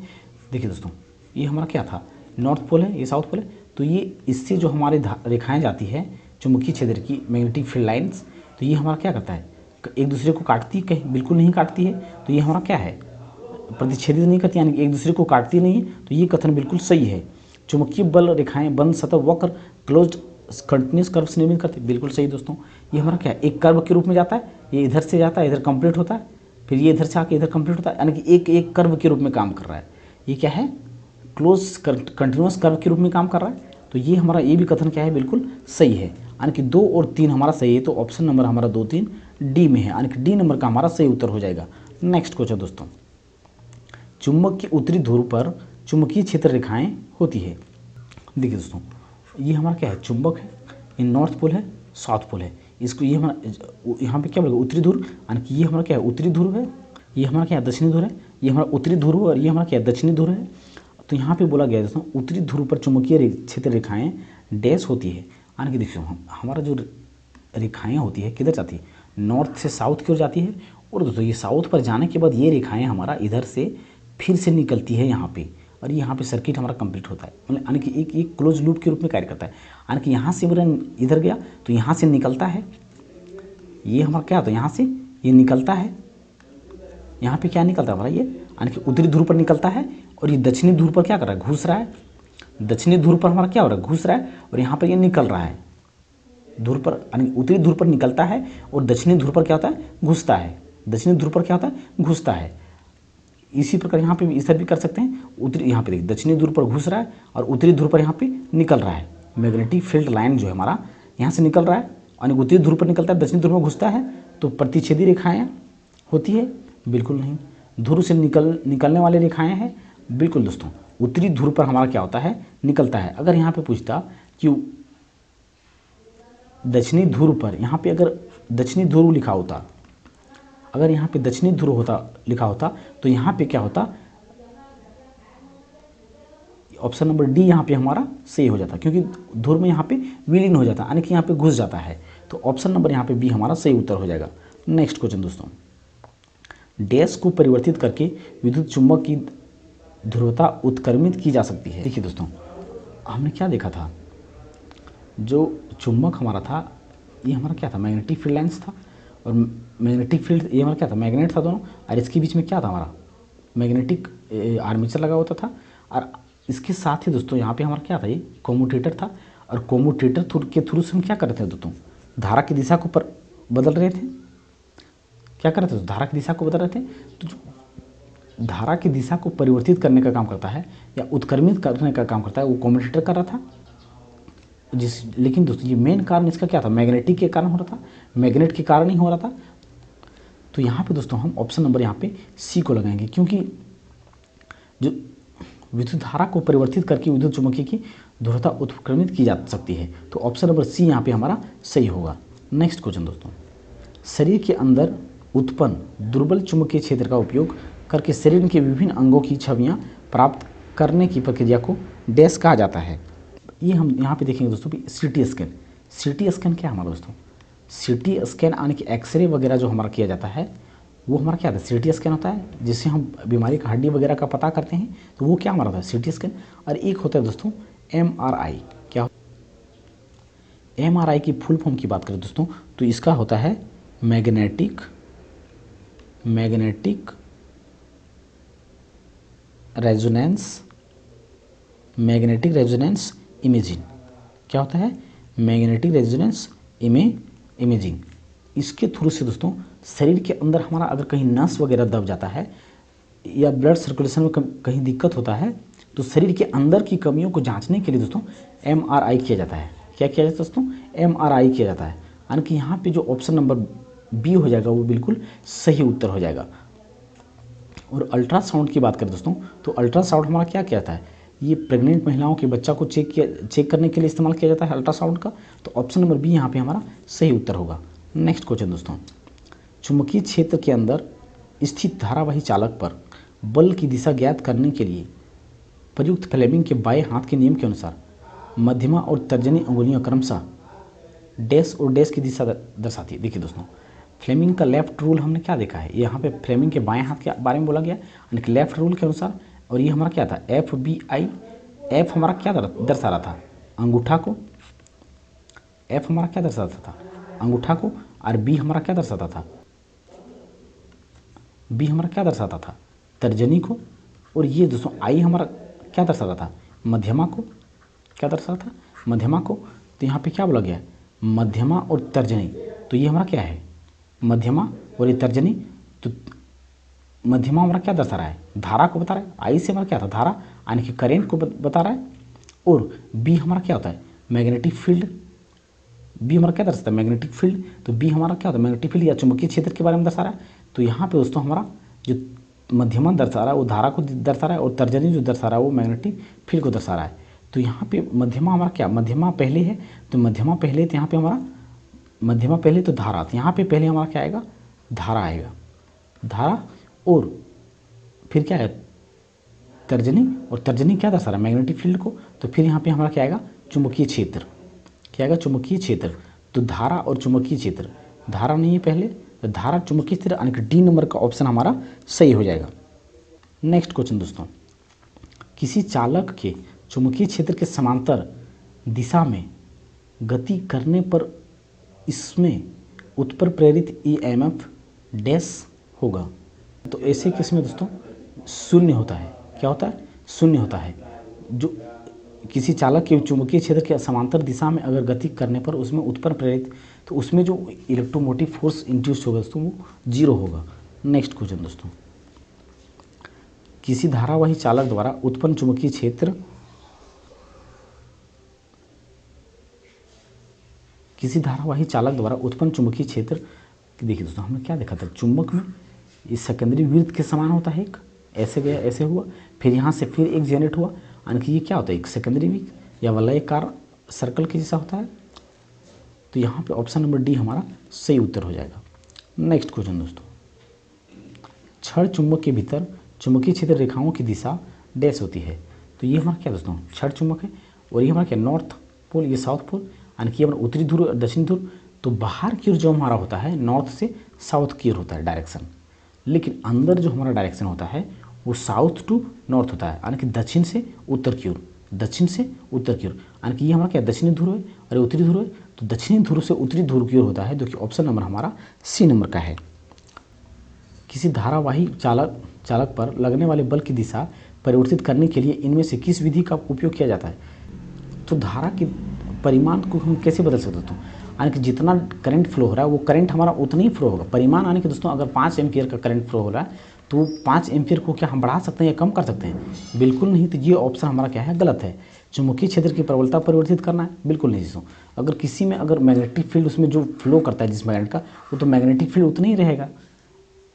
देखिए दोस्तों, ये हमारा क्या था, नॉर्थ पोल है, ये साउथ पोल है। तो ये इससे जो हमारी रेखाएं जाती है चुंबकीय क्षेत्र की मैग्नेटिक फील्ड लाइन्स, तो ये हमारा क्या करता है, एक दूसरे को काटती है, कहीं बिल्कुल नहीं काटती है। तो ये हमारा क्या है, प्रतिच्छेदित नहीं करती, यानी एक दूसरे को काटती नहीं है। तो ये कथन बिल्कुल सही है। चुंबकीय बल रेखाएं बंद सतह वक्र क्लोज्ड कंटिन्यूस कर्व से निर्मित करते, बिल्कुल सही दोस्तों। ये हमारा क्या है, एक कर्व के रूप में जाता है, ये इधर से जाता है, इधर कंप्लीट होता है, फिर ये इधर से आके इधर कंप्लीट होता है, यानी कि एक एक कर्व के रूप में काम कर रहा है। ये क्या है, क्लोज कंटिन्यूस कर्व के रूप में काम कर रहा है। तो ये हमारा ये भी कथन क्या है, बिल्कुल सही है, यानी कि 2 और 3 हमारा सही है। तो ऑप्शन नंबर हमारा 2, 3 डी में है, यानी कि डी नंबर का हमारा सही उत्तर हो जाएगा। नेक्स्ट क्वेश्चन दोस्तों, चुंबक के उत्तरी ध्रुव पर चुंबकीय क्षेत्र रेखाएं होती है। देखिए दोस्तों, ये हमारा क्या है, चुंबक है, ये नॉर्थ पोल है, साउथ पोल है। इसको ये हमारा यहाँ पे क्या बोलेगा, उत्तरी ध्रुव, यानी कि ये हमारा क्या है, उत्तरी ध्रुव है, ये हमारा क्या है, दक्षिणी ध्रुव है। ये हमारा उत्तरी ध्रुव और ये हमारा क्या है, दक्षिणी ध्रुव है। तो यहाँ पे बोला गया है दोस्तों, उत्तरी ध्रुव पर चुंबकीय क्षेत्र रेखाएं डैश होती है, यानी कि देखिए हमारा जो रेखाएं होती है किधर जाती है, नॉर्थ से साउथ की ओर जाती है। और दोस्तों ये साउथ पर जाने के बाद ये रेखाएं हमारा इधर से फिर से निकलती है यहाँ पे, और यहाँ पे सर्किट हमारा कंप्लीट होता है, मतलब यानी कि एक क्लोज लूप के रूप में कार्य करता है। यानी कि यहाँ से इधर गया तो यहाँ से निकलता है, ये हमारा क्या होता है, यहाँ से ये निकलता है, यहाँ पे क्या निकलता है हमारा, ये यानी कि उत्तरी ध्रुव पर निकलता है, और ये दक्षिणी ध्रुव पर क्या कर रहा है, घुस रहा है। दक्षिणी ध्रुव पर हमारा क्या हो रहा है, घुस रहा है, और यहाँ पर ये निकल रहा है ध्रुव पर, यानी उत्तरी ध्रुव पर निकलता है और दक्षिणी ध्रुव पर क्या होता है, घुसता है। दक्षिणी ध्रुव पर क्या होता है, घुसता है। इसी प्रकार यहाँ पे इस तरह भी कर सकते हैं, उत्तरी यहाँ पे देखिए दक्षिणी ध्रुव पर घुस रहा है और उत्तरी ध्रुव पर यहाँ पे निकल रहा है। मैग्नेटिक फील्ड लाइन जो है हमारा यहाँ से निकल रहा है, यानी उत्तरी ध्रुव पर निकलता है, दक्षिणी ध्रुव में घुसता है। तो प्रतिच्छेदी रेखाएँ होती है, बिल्कुल नहीं। ध्रुव से निकलने वाली रेखाएँ हैं, बिल्कुल दोस्तों। उत्तरी ध्रुव पर हमारा क्या होता है, निकलता है। अगर यहाँ पे पूछता कि दक्षिणी ध्रुव पर, यहाँ पे अगर दक्षिणी ध्रुव लिखा होता, अगर यहाँ पे दक्षिणी ध्रुव होता लिखा होता तो यहाँ पे क्या होता, ऑप्शन नंबर डी यहाँ पे हमारा सही हो जाता, क्योंकि ध्रुव में यहाँ पे विलीन हो जाता, यानी कि यहाँ पे घुस जाता है। तो ऑप्शन नंबर यहाँ पे बी हमारा सही उत्तर हो जाएगा। नेक्स्ट क्वेश्चन दोस्तों, डैश को परिवर्तित करके विद्युत चुंबक की ध्रुवता उत्क्रमित की जा सकती है। देखिए दोस्तों, हमने क्या देखा था, जो चुंबक हमारा था ये हमारा क्या था, मैग्नेटिक फील्ड लाइन्स था, और मैग्नेटिक फील्ड ये हमारा क्या था, मैग्नेट था दोनों, और इसके बीच में क्या था हमारा, मैग्नेटिक आर्मेचर लगा होता था। और इसके साथ ही दोस्तों यहाँ पे हमारा क्या था, ये कम्यूटेटर था, और कम्यूटेटर के थ्रू से हम क्या कर रहे थे दोस्तों, धारा की दिशा को बदल रहे थे। क्या कर रहे थे, धारा की दिशा को बदल रहे थे। तो जो धारा की दिशा को परिवर्तित करने का काम करता है या उत्क्रमित करने का काम करता है वो कम्यूटेटर कर रहा था। लेकिन दोस्तों ये मेन कारण इसका क्या था, मैग्नेटिक के कारण हो रहा था, मैग्नेट के कारण ही हो रहा था। तो यहाँ पे दोस्तों हम ऑप्शन नंबर यहाँ पे सी को लगाएंगे, क्योंकि जो विद्युत धारा को परिवर्तित करके विद्युत चुम्बकीय की ध्रुवता उत्क्रमित की जा सकती है। तो ऑप्शन नंबर सी यहाँ पे हमारा सही होगा। नेक्स्ट क्वेश्चन दोस्तों, शरीर के अंदर उत्पन्न दुर्बल चुंबकीय क्षेत्र का उपयोग करके शरीर के विभिन्न अंगों की छवियां प्राप्त करने की प्रक्रिया को डैश कहा जाता है। ये हम यहाँ पे देखेंगे दोस्तों भी सीटी स्कैन। सीटी स्कैन क्या है हमारा दोस्तों? सीटी स्कैन यानी कि एक्सरे वगैरह जो हमारा किया जाता है वो हमारा क्या होता है? सीटी स्कैन होता है, जिससे हम बीमारी का हड्डी वगैरह का पता करते हैं, तो वो क्या हमारा होता है? CT scan. और एक होता है दोस्तों एमआरआई। क्या? एमआरआई की फुल फॉर्म की बात करें दोस्तों तो इसका होता है मैग्नेटिक रेजोनेंस इमेजिंग। क्या होता है? Magnetic resonance imaging. इसके थ्रू से दोस्तों शरीर के अंदर हमारा अगर कहीं नस वगैरह दब जाता है या ब्लड सर्कुलेशन में कहीं दिक्कत होता है तो शरीर के अंदर की कमियों को जांचने के लिए दोस्तों एमआरआई किया जाता है। क्या किया जाता है दोस्तों? एमआरआई किया जाता है। यानी कि यहाँ पे जो ऑप्शन नंबर बी हो जाएगा वो बिल्कुल सही उत्तर हो जाएगा। और अल्ट्रासाउंड की बात करें दोस्तों तो अल्ट्रासाउंड हमारा क्या किया जाता है? ये प्रेग्नेंट महिलाओं के बच्चा को चेक करने के लिए इस्तेमाल किया जाता है अल्ट्रासाउंड का। तो ऑप्शन नंबर बी यहाँ पे हमारा सही उत्तर होगा। नेक्स्ट क्वेश्चन दोस्तों, चुंबकीय क्षेत्र के अंदर स्थित धारावाही चालक पर बल की दिशा ज्ञात करने के लिए प्रयुक्त फ्लेमिंग के बाएं हाथ के नियम के अनुसार मध्यमा और तर्जनी अंगुलियां क्रमशः डैश और डैश की दिशा दर्शाती है। देखिए दोस्तों, फ्लेमिंग का लेफ्ट रूल हमने क्या देखा है? यहाँ पे फ्लेमिंग के बाएं हाथ के बारे में बोला गया, यानी कि लेफ्ट रूल के अनुसार। और ये हमारा क्या था? FBI। एफ हमारा क्या दर्शा रहा था? अंगूठा को। एफ हमारा क्या दर्शाता था? अंगूठा को। और बी हमारा क्या दर्शाता था? बी हमारा क्या दर्शाता था? तर्जनी को। और ये दोस्तों आई हमारा क्या दर्शाता था? मध्यमा को। क्या दर्शाता था? मध्यमा को। तो यहाँ पे क्या बोला गया? मध्यमा और तर्जनी। तो ये हमारा क्या है? मध्यमा और ये तर्जनी। तो मध्यमा हमारा क्या दर्शा रहा है? धारा को बता रहा है। आई से हमारा क्या था? धारा यानी कि करेंट को बता रहा है। और बी हमारा क्या होता है? Magnetic field. बी हमारा क्या दर्शाता है? Magnetic field. तो बी हमारा क्या होता है? मैग्नेटिक फील्ड या चुंबकीय क्षेत्र के बारे में दर्शा रहा है। तो यहाँ पे दोस्तों हमारा जो मध्यमा दर्शा रहा है वो धारा को दर्शा रहा है और तर्जनी जो दर्शा रहा है वो मैग्नेटिक फील्ड को दर्शा रहा है। तो यहाँ पे मध्यमा हमारा क्या? मध्यमा पहले है, तो मध्यमा पहले, तो यहाँ पे हमारा मध्यमा पहले तो धारा, तो यहाँ पे पहले हमारा क्या आएगा? धारा आएगा। धारा और फिर क्या है? तर्जनी। और तर्जनी क्या दर्शा रहा है? मैग्नेटिक फील्ड को। तो फिर यहाँ पे हमारा क्या आएगा? चुंबकीय क्षेत्र। क्या आएगा? चुंबकीय क्षेत्र। तो धारा और चुंबकीय क्षेत्र, धारा नहीं है पहले, तो धारा चुंबकीय क्षेत्र यानी कि डी नंबर का ऑप्शन हमारा सही हो जाएगा। नेक्स्ट क्वेश्चन दोस्तों, किसी चालक के चुंबकीय क्षेत्र के समांतर दिशा में गति करने पर इसमें उत्पर प्रेरित EMF डैश होगा। तो ऐसे केस में दोस्तों शून्य होता है। क्या होता है? शून्य होता है। जो किसी चालक के चुंबकीय क्षेत्र के समांतर दिशा में अगर गति करने पर उसमें उत्पन्न प्रेरित, तो उसमें जो इलेक्ट्रोमोटिव फोर्स इंड्यूस होगा दोस्तों वो 0 होगा। नेक्स्ट क्वेश्चन दोस्तों, किसी धारावाही चालक द्वारा उत्पन्न चुंबकीय क्षेत्र देखिए दोस्तों हमने क्या देखा था? चुंबक में इस सेकेंडरी वृत्त के समान होता है, एक ऐसे गया ऐसे हुआ, फिर यहाँ से फिर एक जनरेट हुआ, यानी कि ये क्या होता है? एक सेकेंडरी वृत्त या वलयाकार सर्कल के जैसा होता है। तो यहाँ पे ऑप्शन नंबर डी हमारा सही उत्तर हो जाएगा। नेक्स्ट क्वेश्चन दोस्तों, क्षण चुंबक के भीतर चुंबकीय क्षेत्र रेखाओं की दिशा डैश होती है। तो ये हमारा क्या दोस्तों? क्षण चुंबक है। और ये हमारा क्या? नॉर्थ पोल, ये साउथ पोल, यानी कि हमारा उत्तरी ध्रुव और दक्षिणी ध्रुव। तो बाहर की ओर जो हमारा होता है नॉर्थ से साउथ की ओर होता है डायरेक्शन, लेकिन अंदर जो हमारा डायरेक्शन होता है वो साउथ टू नॉर्थ होता है, यानी कि दक्षिण से उत्तर की ओर, दक्षिण से उत्तर की ओर। यानी कि ये हमारा क्या? दक्षिणी ध्रुव है और उत्तरी ध्रुव है। तो दक्षिणी ध्रुव से उत्तरी ध्रुव की ओर होता है, जो कि ऑप्शन नंबर हमारा सी नंबर का है। किसी धारावाही चालक पर लगने वाले बल की दिशा परिवर्तित करने के लिए इनमें से किस विधि का उपयोग किया जाता है? तो धारा के परिमाण को हम कैसे बदल सकते दोस्तों? यानी कि जितना करंट फ्लो हो रहा है वो करंट हमारा उतना ही फ्लो होगा। परिमाण यानी कि दोस्तों अगर 5 एम्पियर का करंट फ्लो हो रहा है तो 5 एम्पियर को क्या हम बढ़ा सकते हैं या कम कर सकते हैं? बिल्कुल नहीं। तो ये ऑप्शन हमारा क्या है? गलत है। चुंबकीय क्षेत्र की प्रबलता परिवर्तित करना है? बिल्कुल नहीं दोस्तों। अगर किसी में अगर मैग्नेटिक फील्ड उसमें जो फ्लो करता है जिस मैग्नेट का, वो तो मैग्नेटिक फील्ड उतना ही रहेगा।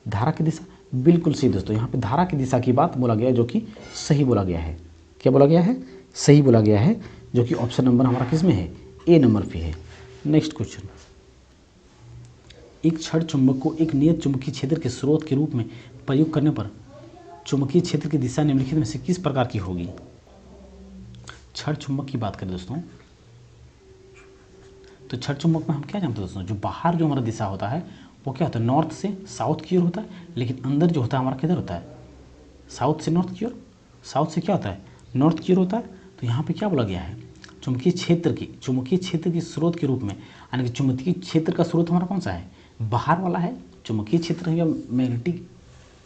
धारा की दिशा बिल्कुल सही दोस्तों, यहाँ पे धारा की दिशा की बात बोला गया जो कि सही बोला गया है। क्या बोला गया है, सही बोला गया है, जो कि ऑप्शन नंबर हमारा किस में है, ए नंबर पे है। नेक्स्ट क्वेश्चन, एक क्षण चुंबक को एक नियत चुंबकीय क्षेत्र के स्रोत के रूप में प्रयोग करने पर चुंबकीय क्षेत्र की दिशा निम्नलिखित में से किस प्रकार की होगी। क्षण चुंबक की बात करें दोस्तों, तो क्षण चुंबक में हम क्या जानते हैं दोस्तों, जो बाहर जो हमारा दिशा होता है वो क्या होता है, नॉर्थ से साउथ की ओर होता है, लेकिन अंदर जो होता है हमारा किधर होता है, साउथ से नॉर्थ की ओर, साउथ से क्या होता है, नॉर्थ की ओर होता है। तो यहाँ पे क्या बोला गया है, चुंबकीय क्षेत्र की स्रोत के रूप में, यानी कि चुंबकीय क्षेत्र का स्रोत हमारा कौन सा है, बाहर वाला है। चुंबकीय क्षेत्र या मैग्नेटिक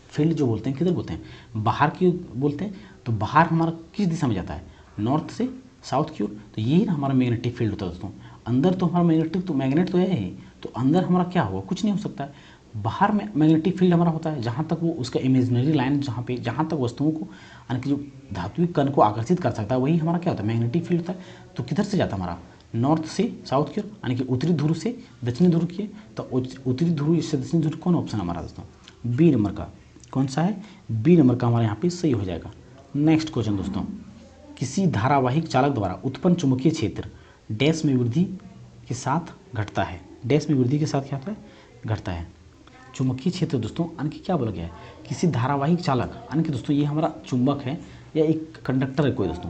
फील्ड जो बोलते हैं किधर बोलते हैं, बाहर की बोलते हैं। तो बाहर हमारा किस दिशा में जाता है, नॉर्थ से साउथ की ओर। तो यही ना हमारा मैग्नेटिक फील्ड होता है दोस्तों। अंदर तो हमारा मैग्नेट तो है ही, तो अंदर हमारा क्या होगा, कुछ नहीं हो सकता है। बाहर में मैग्नेटिक फील्ड हमारा होता है, जहाँ तक वो उसका इमेजिनरी लाइन, जहाँ तक वस्तुओं को, यानी कि जो धात्विक कण को आकर्षित कर सकता है, वही हमारा क्या होता है, मैग्नेटिक फील्ड होता है। तो किधर से जाता है हमारा, नॉर्थ से साउथ की ओर, यानी कि उत्तरी ध्रुव से दक्षिणी ध्रुव की। तो उत्तरी ध्रुव से दक्षिणी ध्रुव कौन ऑप्शन हमारा दोस्तों, बी नंबर का, कौन सा है, बी नंबर का हमारे यहाँ पे सही हो जाएगा। नेक्स्ट क्वेश्चन दोस्तों, किसी धारावाहिक चालक द्वारा उत्पन्न चुंबकीय क्षेत्र डैश में वृद्धि के साथ घटता है। डैश में वृद्धि के साथ क्या होता है, घटता है। चुंबकीय क्षेत्र दोस्तों यानी कि क्या बोला गया है, किसी धारावाहिक चालक, यानी कि दोस्तों ये हमारा चुंबक है या एक कंडक्टर है कोई दोस्तों,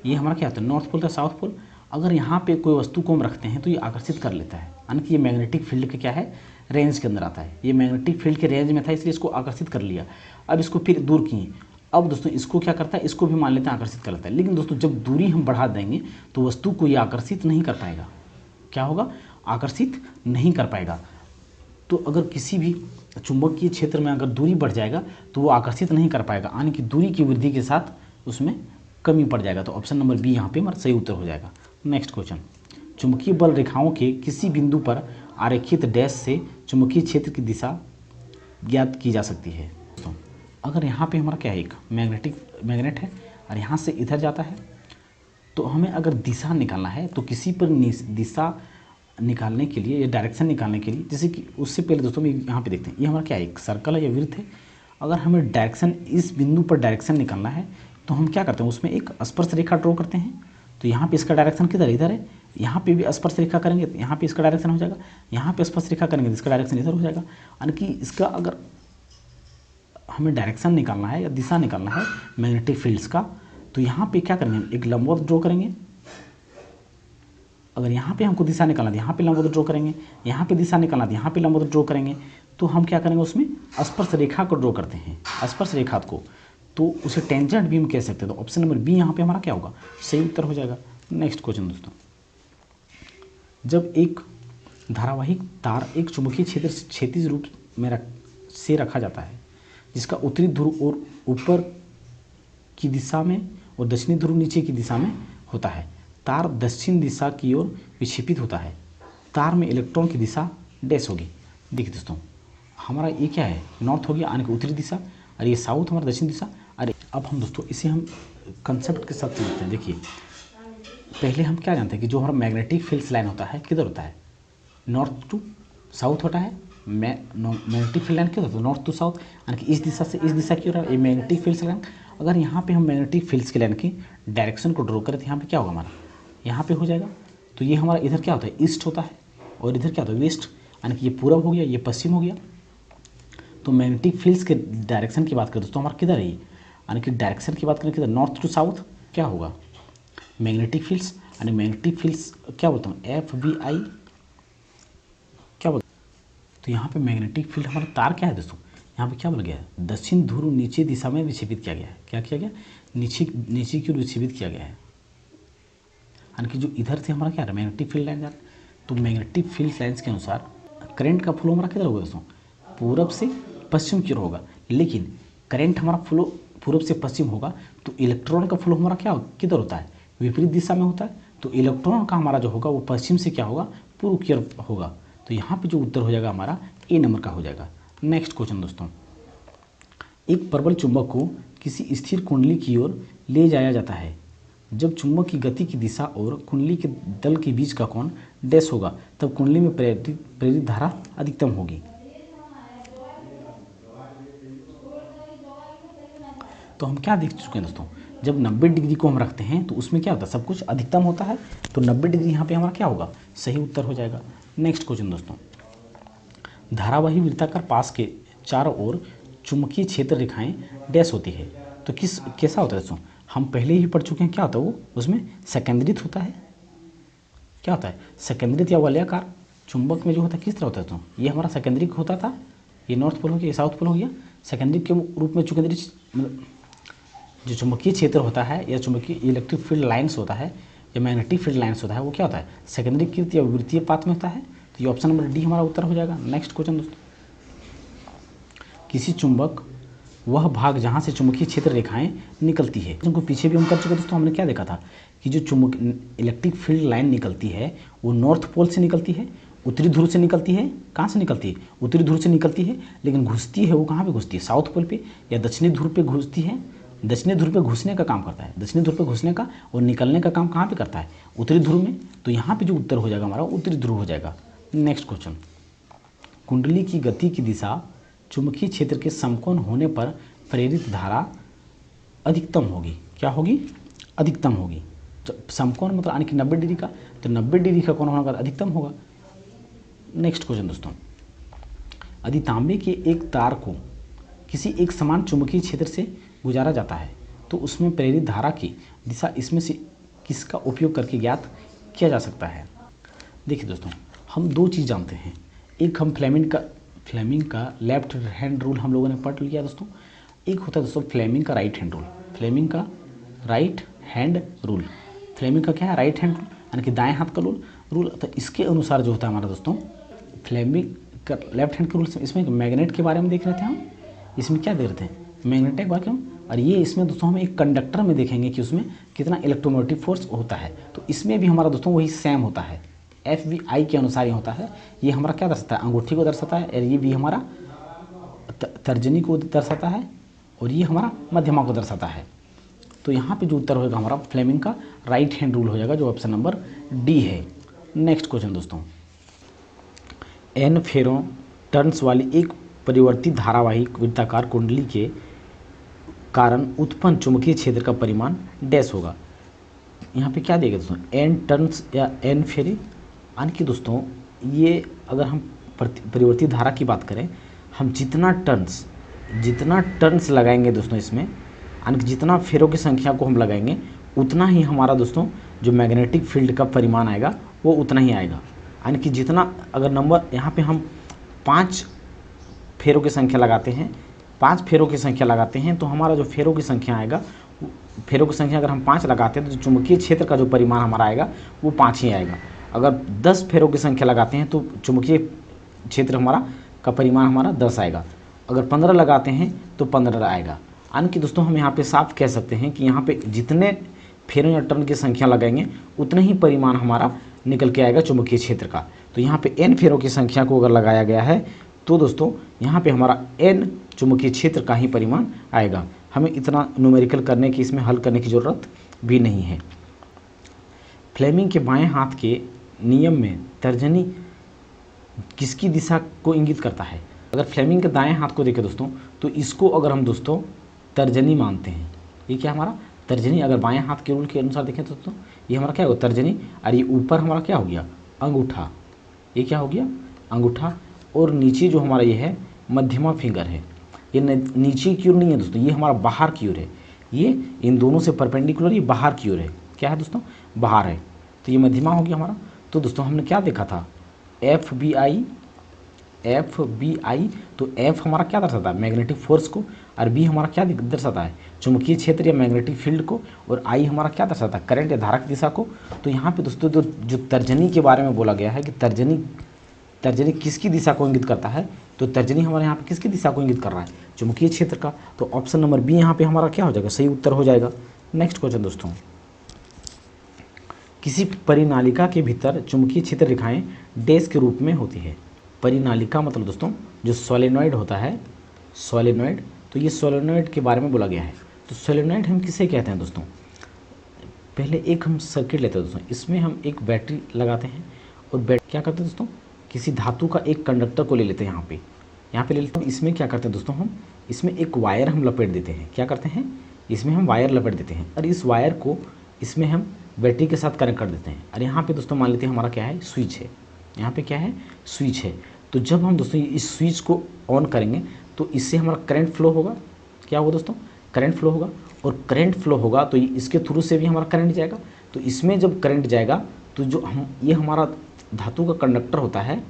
ये हमारा क्या होता है, नॉर्थ पोल या साउथ पोल। अगर यहाँ पे कोई वस्तु को हम रखते हैं तो ये आकर्षित कर लेता है, यानी कि ये मैग्नेटिक फील्ड के क्या है, रेंज के अंदर आता है। ये मैग्नेटिक फील्ड के रेंज में था, इसलिए इसको आकर्षित कर लिया। अब इसको फिर दूर किए, अब दोस्तों इसको क्या करता है, इसको भी मान लेते हैं आकर्षित कर लेता है। लेकिन दोस्तों जब दूरी हम बढ़ा देंगे तो वस्तु को ये आकर्षित नहीं कर पाएगा। क्या होगा, आकर्षित नहीं कर पाएगा। तो अगर किसी भी चुंबकीय क्षेत्र में अगर दूरी बढ़ जाएगा तो वो आकर्षित नहीं कर पाएगा, यानी कि दूरी की वृद्धि के साथ उसमें कमी पड़ जाएगा। तो ऑप्शन नंबर बी यहाँ पे हमारा सही उत्तर हो जाएगा। नेक्स्ट क्वेश्चन, चुंबकीय बल रेखाओं के किसी बिंदु पर आरेखित डैश से चुंबकीय क्षेत्र की दिशा ज्ञात की जा सकती है। तो अगर यहाँ पे हमारा क्या है, एक मैग्नेट है और यहाँ से इधर जाता है, तो हमें अगर दिशा निकालना है तो किसी पर दिशा निकालने के लिए या डायरेक्शन निकालने के लिए, जैसे कि उससे पहले दोस्तों हम यहाँ पे देखते हैं, ये हमारा क्या है, एक सर्कल है या वृत्त है। अगर हमें डायरेक्शन, इस बिंदु पर डायरेक्शन निकालना है तो हम क्या करते हैं, उसमें एक स्पर्श रेखा ड्रॉ करते हैं। तो यहाँ पे इसका डायरेक्शन किधर, इधर है। यहाँ पे भी स्पर्श रेखा करेंगे तो यहाँ पे इसका डायरेक्शन हो जाएगा, यहाँ पे स्पर्श रेखा करेंगे तो इसका डायरेक्शन इधर हो जाएगा। यानी कि इसका अगर हमें डायरेक्शन निकालना है या दिशा निकालना है मैग्नेटिक फील्ड्स का, तो यहाँ पे क्या करेंगे, एक लंबवत ड्रॉ करेंगे। अगर यहाँ पे हमको दिशा निकालना है, यहाँ पे लंबवत ड्रॉ करेंगे, यहाँ पे दिशा निकालना है, यहाँ पे लंबवत ड्रॉ करेंगे। तो हम क्या करेंगे, उसमें स्पर्श रेखा को ड्रॉ करते हैं, स्पर्श रेखा को, तो उसे टेंजेंट भी हम कह सकते हैं। तो ऑप्शन नंबर बी यहाँ पे हमारा क्या होगा, सही उत्तर हो जाएगा। नेक्स्ट क्वेश्चन दोस्तों, जब एक धारावाहिक तार एक चुंबकीय क्षेत्र क्षैतिज रूप में रखा जाता है, जिसका उत्तरी ध्रुव और ऊपर की दिशा में और दक्षिणी ध्रुव नीचे की दिशा में होता है। तार दक्षिण दिशा की ओर विक्षेपित होता है। तार में इलेक्ट्रॉन की दिशा डैश होगी। देखिए दोस्तों, हमारा ये क्या है, नॉर्थ हो गया, यानी कि उत्तरी दिशा, और ये साउथ हमारा दक्षिण दिशा। अरे अब हम दोस्तों इसे हम कंसेप्ट के साथ समझते हैं। देखिए पहले हम क्या जानते हैं कि जो हमारा मैग्नेटिक फील्ड लाइन होता है किधर होता है, नॉर्थ टू साउथ होता है। मैग्नेटिक फील्ड लाइन क्या होता है, नॉर्थ टू साउथ, यानी कि इस दिशा से इस दिशा की ओर ये मैग्नेटिक फील्ड लाइन। अगर यहाँ पे हम मैग्नेटिक फील्ड्स के लाइन की डायरेक्शन को ड्रॉ करें तो यहाँ पे क्या होगा, हमारा यहाँ पे हो जाएगा। तो ये हमारा इधर क्या होता है, ईस्ट होता है, और इधर क्या होता है, वेस्ट, यानी कि ये पूरब हो गया, ये पश्चिम हो गया। तो मैग्नेटिक फील्ड्स के डायरेक्शन की बात करें दोस्तों, हमारा किधर है, यानी कि डायरेक्शन की बात करें किधर, नॉर्थ टू साउथ क्या होगा, मैग्नेटिक फील्ड्स, यानी मैग्नेटिक फील्ड्स क्या बोलता हूँ, FBI क्या बोलते हैं। तो यहाँ पे मैग्नेटिक फील्ड हमारा तार क्या है दोस्तों, यहाँ पे क्या बोला गया है, दक्षिण ध्रुव नीचे दिशा में विक्षेपित किया गया है। क्या किया गया, नीचे की ओर विक्षेपित किया गया है, यानी कि जो इधर से हमारा क्या है, मैग्नेटिक फील्ड लाइन जा रहा है। तो मैग्नेटिक फील्ड लाइन्स के अनुसार करंट का फ्लो हमारा किधर होगा दोस्तों, पूरब से पश्चिम की ओर होगा। लेकिन करंट हमारा फ्लो पूरब से पश्चिम होगा तो इलेक्ट्रॉन का फ्लो हमारा क्या किधर होता है, विपरीत दिशा में होता है। तो इलेक्ट्रॉन का हमारा जो होगा वो पश्चिम से क्या होगा, पूर्व की ओर होगा। तो यहाँ पे जो उत्तर हो जाएगा हमारा ए नंबर का हो जाएगा। नेक्स्ट क्वेश्चन दोस्तों, एक प्रबल चुंबक को किसी स्थिर कुंडली की ओर ले जाया जाता है। जब चुंबक की गति की दिशा और कुंडली के दल के बीच का कोण डैश होगा, तब कुंडली में प्रेरित धारा अधिकतम होगी। तो हम क्या देख चुके हैं दोस्तों, जब 90 डिग्री को हम रखते हैं तो उसमें क्या होता है, सब कुछ अधिकतम होता है, तो 90 डिग्री यहाँ पे हमारा क्या होगा, सही उत्तर हो जाएगा। नेक्स्ट क्वेश्चन दोस्तों, धारावाही वृत्ताकार पास के चारों ओर चुंबकीय क्षेत्र रेखाएं डैश होती है, तो कैसा होता है दोस्तों, हम पहले ही पढ़ चुके हैं, क्या होता है वो, उसमें संकेंद्रित होता है, क्या होता है, संकेंद्रित या वलयाकार चुंबक में जो होता है किस तरह होता है दोस्तों, ये हमारा संकेंद्रित होता था, ये नॉर्थ पोल हो गया, ये साउथ पोल हो गया, संकेंद्रित के रूप में चुकेंद्रित जो चुंबकीय क्षेत्र होता है या चुंबकीय इलेक्ट्रिक फील्ड लाइन्स होता है या मैग्नेटिक फील्ड लाइन्स होता है, वो क्या होता है, सेकेंडरीकृत या वृत्तीय पाथ में होता है, तो ये ऑप्शन नंबर डी हमारा उत्तर हो जाएगा। नेक्स्ट क्वेश्चन दोस्तों, किसी चुंबक वह भाग जहाँ से चुंबकीय क्षेत्र रेखाएं निकलती है, जिनको पीछे भी हम कर चुके दोस्तों, हमने क्या देखा था कि जो चुंबक इलेक्ट्रिक फील्ड लाइन निकलती है वो नॉर्थ पोल से निकलती है, उत्तरी ध्रुव से निकलती है, कहाँ से निकलती है, उत्तरी ध्रुव से निकलती है, लेकिन घुसती है वो कहाँ पे घुसती है, साउथ पोल पे या दक्षिणी ध्रुव पे घुसती है, दक्षिणी ध्रुव पे घुसने का काम करता है, दक्षिणी ध्रुव पे घुसने का और निकलने का काम कहाँ पे करता है, उत्तरी ध्रुव में, तो यहाँ पे जो उत्तर हो जाएगा हमारा उत्तरी ध्रुव हो जाएगा। नेक्स्ट क्वेश्चन, कुंडली की गति की दिशा चुंबकीय क्षेत्र के समकोण होने पर प्रेरित धारा अधिकतम होगी, क्या होगी, अधिकतम होगी, समकोण मतलब यानी कि 90 डिग्री का, तो 90 डिग्री का कोण होगा अधिकतम होगा। नेक्स्ट क्वेश्चन दोस्तों, यदि तांबे के एक तार को किसी एक समान चुंबकीय क्षेत्र से गुजारा जाता है तो उसमें प्रेरित धारा की दिशा इसमें से किसका उपयोग करके ज्ञात किया जा सकता है। देखिए दोस्तों, हम दो चीज़ जानते हैं, एक हम फ्लेमिंग का लेफ्ट हैंड रूल हम लोगों ने पढ़ लिया दोस्तों, एक होता है दोस्तों फ्लेमिंग का राइट हैंड रूल, फ्लेमिंग का राइट हैंड रूल, फ्लेमिंग का क्या है, राइट हैंड रूल यानी कि दाएं हाथ का रूल। तो इसके अनुसार जो होता है हमारा दोस्तों फ्लेमिंग का लेफ्ट हैंड का रूल, इसमें मैग्नेट के बारे में देख रहे थे हम, इसमें क्या देख रहे थे, मैग्नेटिक वैक्यूम, और ये इसमें दोस्तों हम एक कंडक्टर में देखेंगे कि उसमें कितना इलेक्ट्रोमोटिव फोर्स होता है, तो इसमें भी हमारा दोस्तों वही सेम होता है, FBI के अनुसार ही होता है। ये हमारा क्या दर्शाता है, अंगूठी को दर्शाता है, और ये भी हमारा तर्जनी को दर्शाता है, और ये हमारा मध्यमा को दर्शाता है। तो यहाँ पे जो उत्तर होगा हमारा फ्लेमिंग का राइट हैंड रूल हो जाएगा, जो ऑप्शन नंबर डी है। नेक्स्ट क्वेश्चन दोस्तों, N फेरो टर्न्स वाली एक परिवर्तित धारावाहिक वृत्ताकार कुंडली के कारण उत्पन्न चुंबकीय क्षेत्र का परिमाण डैश होगा। यहाँ पे क्या देगा दोस्तों, N टर्न्स या N फेरे, यानी कि दोस्तों ये अगर हम परिवर्तित धारा की बात करें, हम जितना टर्न्स लगाएंगे दोस्तों इसमें, यानी कि जितना फेरों की संख्या को हम लगाएंगे उतना ही हमारा दोस्तों जो मैग्नेटिक फील्ड का परिमाण आएगा वो उतना ही आएगा। यानी कि जितना अगर नंबर यहाँ पे हम 5 फेरों की संख्या लगाते हैं, 5 फेरों की संख्या लगाते हैं, तो हमारा जो फेरों की संख्या आएगा, फेरों की संख्या अगर हम 5 लगाते हैं तो चुंबकीय क्षेत्र का जो परिमाण हमारा आएगा वो 5 ही आएगा। अगर 10 फेरों की संख्या लगाते हैं तो चुंबकीय क्षेत्र हमारा का परिमाण हमारा 10 आएगा। अगर 15 लगाते हैं तो 15 आएगा। यानी कि दोस्तों हम यहाँ पे साफ कह सकते हैं कि यहाँ पे जितने फेरों या टर्न की संख्या लगाएंगे उतने ही परिमाण हमारा निकल के आएगा चुंबकीय क्षेत्र का। तो यहाँ पे n फेरों की संख्या को अगर लगाया गया है तो दोस्तों यहाँ पे हमारा n चुंबकीय क्षेत्र का ही परिमाण आएगा। हमें इतना न्यूमेरिकल करने की, इसमें हल करने की ज़रूरत भी नहीं है। फ्लेमिंग के बाएं हाथ के नियम में तर्जनी किसकी दिशा को इंगित करता है। अगर फ्लेमिंग के दाएं हाथ को देखें दोस्तों तो इसको अगर हम दोस्तों तर्जनी मानते हैं, ये क्या हमारा तर्जनी, अगर बाएं हाथ के रूल के अनुसार देखें तो दोस्तों ये हमारा क्या होगा तर्जनी, और ये ऊपर हमारा क्या हो गया अंगूठा, ये क्या हो गया अंगूठा, और नीचे जो हमारा ये है मध्यमा फिंगर है, ये नीचे की ओर नहीं है दोस्तों, ये हमारा बाहर की ओर है, ये इन दोनों से परपेंडिकुलर ये बाहर की ओर है, क्या है दोस्तों बाहर है, तो ये मध्यमा हो गया हमारा। तो दोस्तों हमने क्या देखा था FBI, तो F हमारा क्या दर्शाता है मैग्नेटिक फोर्स को, और B हमारा क्या दर्शाता है चुंबकीय क्षेत्र या मैग्नेटिक फील्ड को, और I हमारा क्या दर्शाता है करंट या धारा की दिशा को। तो यहाँ पे दोस्तों जो तर्जनी के बारे में बोला गया है कि तर्जनी किसकी दिशा को इंगित करता है, तो तर्जनी हमारे यहाँ पे किसकी दिशा को इंगित कर रहा है चुंबकीय क्षेत्र का। तो ऑप्शन नंबर B यहाँ पे हमारा क्या हो जाएगा सही उत्तर हो जाएगा। नेक्स्ट क्वेश्चन दोस्तों, किसी परिनालिका के भीतर चुंबकीय क्षेत्र रेखाएं डैश के रूप में होती है। परिनालिका मतलब दोस्तों जो सोलेनॉइड होता है, सोलेनॉइड, तो ये सोलेनॉइड के बारे में बोला गया है। तो सोलेनॉइड हम किसे कहते हैं दोस्तों, पहले एक हम सर्किट लेते हैं दोस्तों, इसमें हम एक बैटरी लगाते हैं और क्या करते हैं दोस्तों किसी धातु का एक कंडक्टर को ले लेते हैं, यहाँ पे ले लेते हैं। इसमें क्या करते हैं दोस्तों हम इसमें एक वायर हम लपेट देते हैं, क्या करते हैं इसमें हम वायर लपेट देते हैं और इस वायर को इसमें हम बैटरी के साथ कनेक्ट कर देते हैं। और यहाँ पे दोस्तों मान लेते हैं हमारा क्या है, स्विच है, यहाँ पे क्या है, स्विच है। तो जब हम दोस्तों इस स्विच को ऑन करेंगे तो इससे हमारा करंट फ्लो होगा। क्या होगा दोस्तों, करंट फ्लो होगा। और करंट फ्लो होगा तो इसके थ्रू से भी हमारा करंट जाएगा। तो इसमें जब करंट जाएगा तो जो हम ये हमारा धातु का कंडक्टर होता है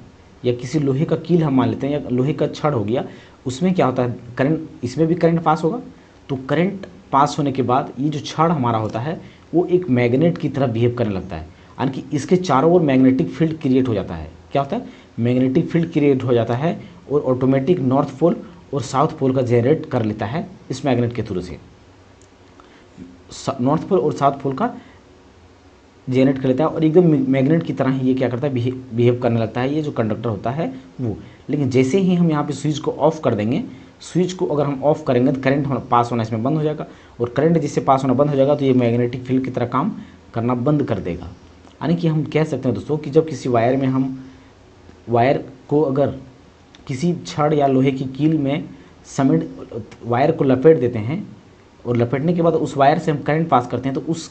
या किसी लोहे का कील हम मान लेते हैं या लोहे का छड़ हो गया, उसमें क्या होता है, करंट, इसमें भी करंट पास होगा। तो करंट पास होने के बाद ये जो छड़ हमारा होता है वो एक मैग्नेट की तरह बिहेव करने लगता है, यानी कि इसके चारों ओर मैग्नेटिक फील्ड क्रिएट हो जाता है। क्या होता है, मैग्नेटिक फील्ड क्रिएट हो जाता है और ऑटोमेटिक नॉर्थ पोल और साउथ पोल का जनरेट कर लेता है इस मैग्नेट के थ्रू से। नॉर्थ पोल और साउथ पोल का जनरेट कर लेता है और एकदम मैग्नेट की तरह ही ये क्या करता है, बिहेव करने लगता है ये जो कंडक्टर होता है वो। लेकिन जैसे ही हम यहाँ पे स्विच को ऑफ कर देंगे, स्विच को अगर हम ऑफ करेंगे तो करंट पास होना इसमें बंद हो जाएगा और करंट जिससे पास होना बंद हो जाएगा तो ये मैग्नेटिक फील्ड की तरह काम करना बंद कर देगा। यानी कि हम कह सकते हैं दोस्तों कि जब किसी वायर में हम वायर को अगर किसी छड़ या लोहे की कील में समेट वायर को लपेट देते हैं और लपेटने के बाद उस वायर से हम करंट पास करते हैं तो उस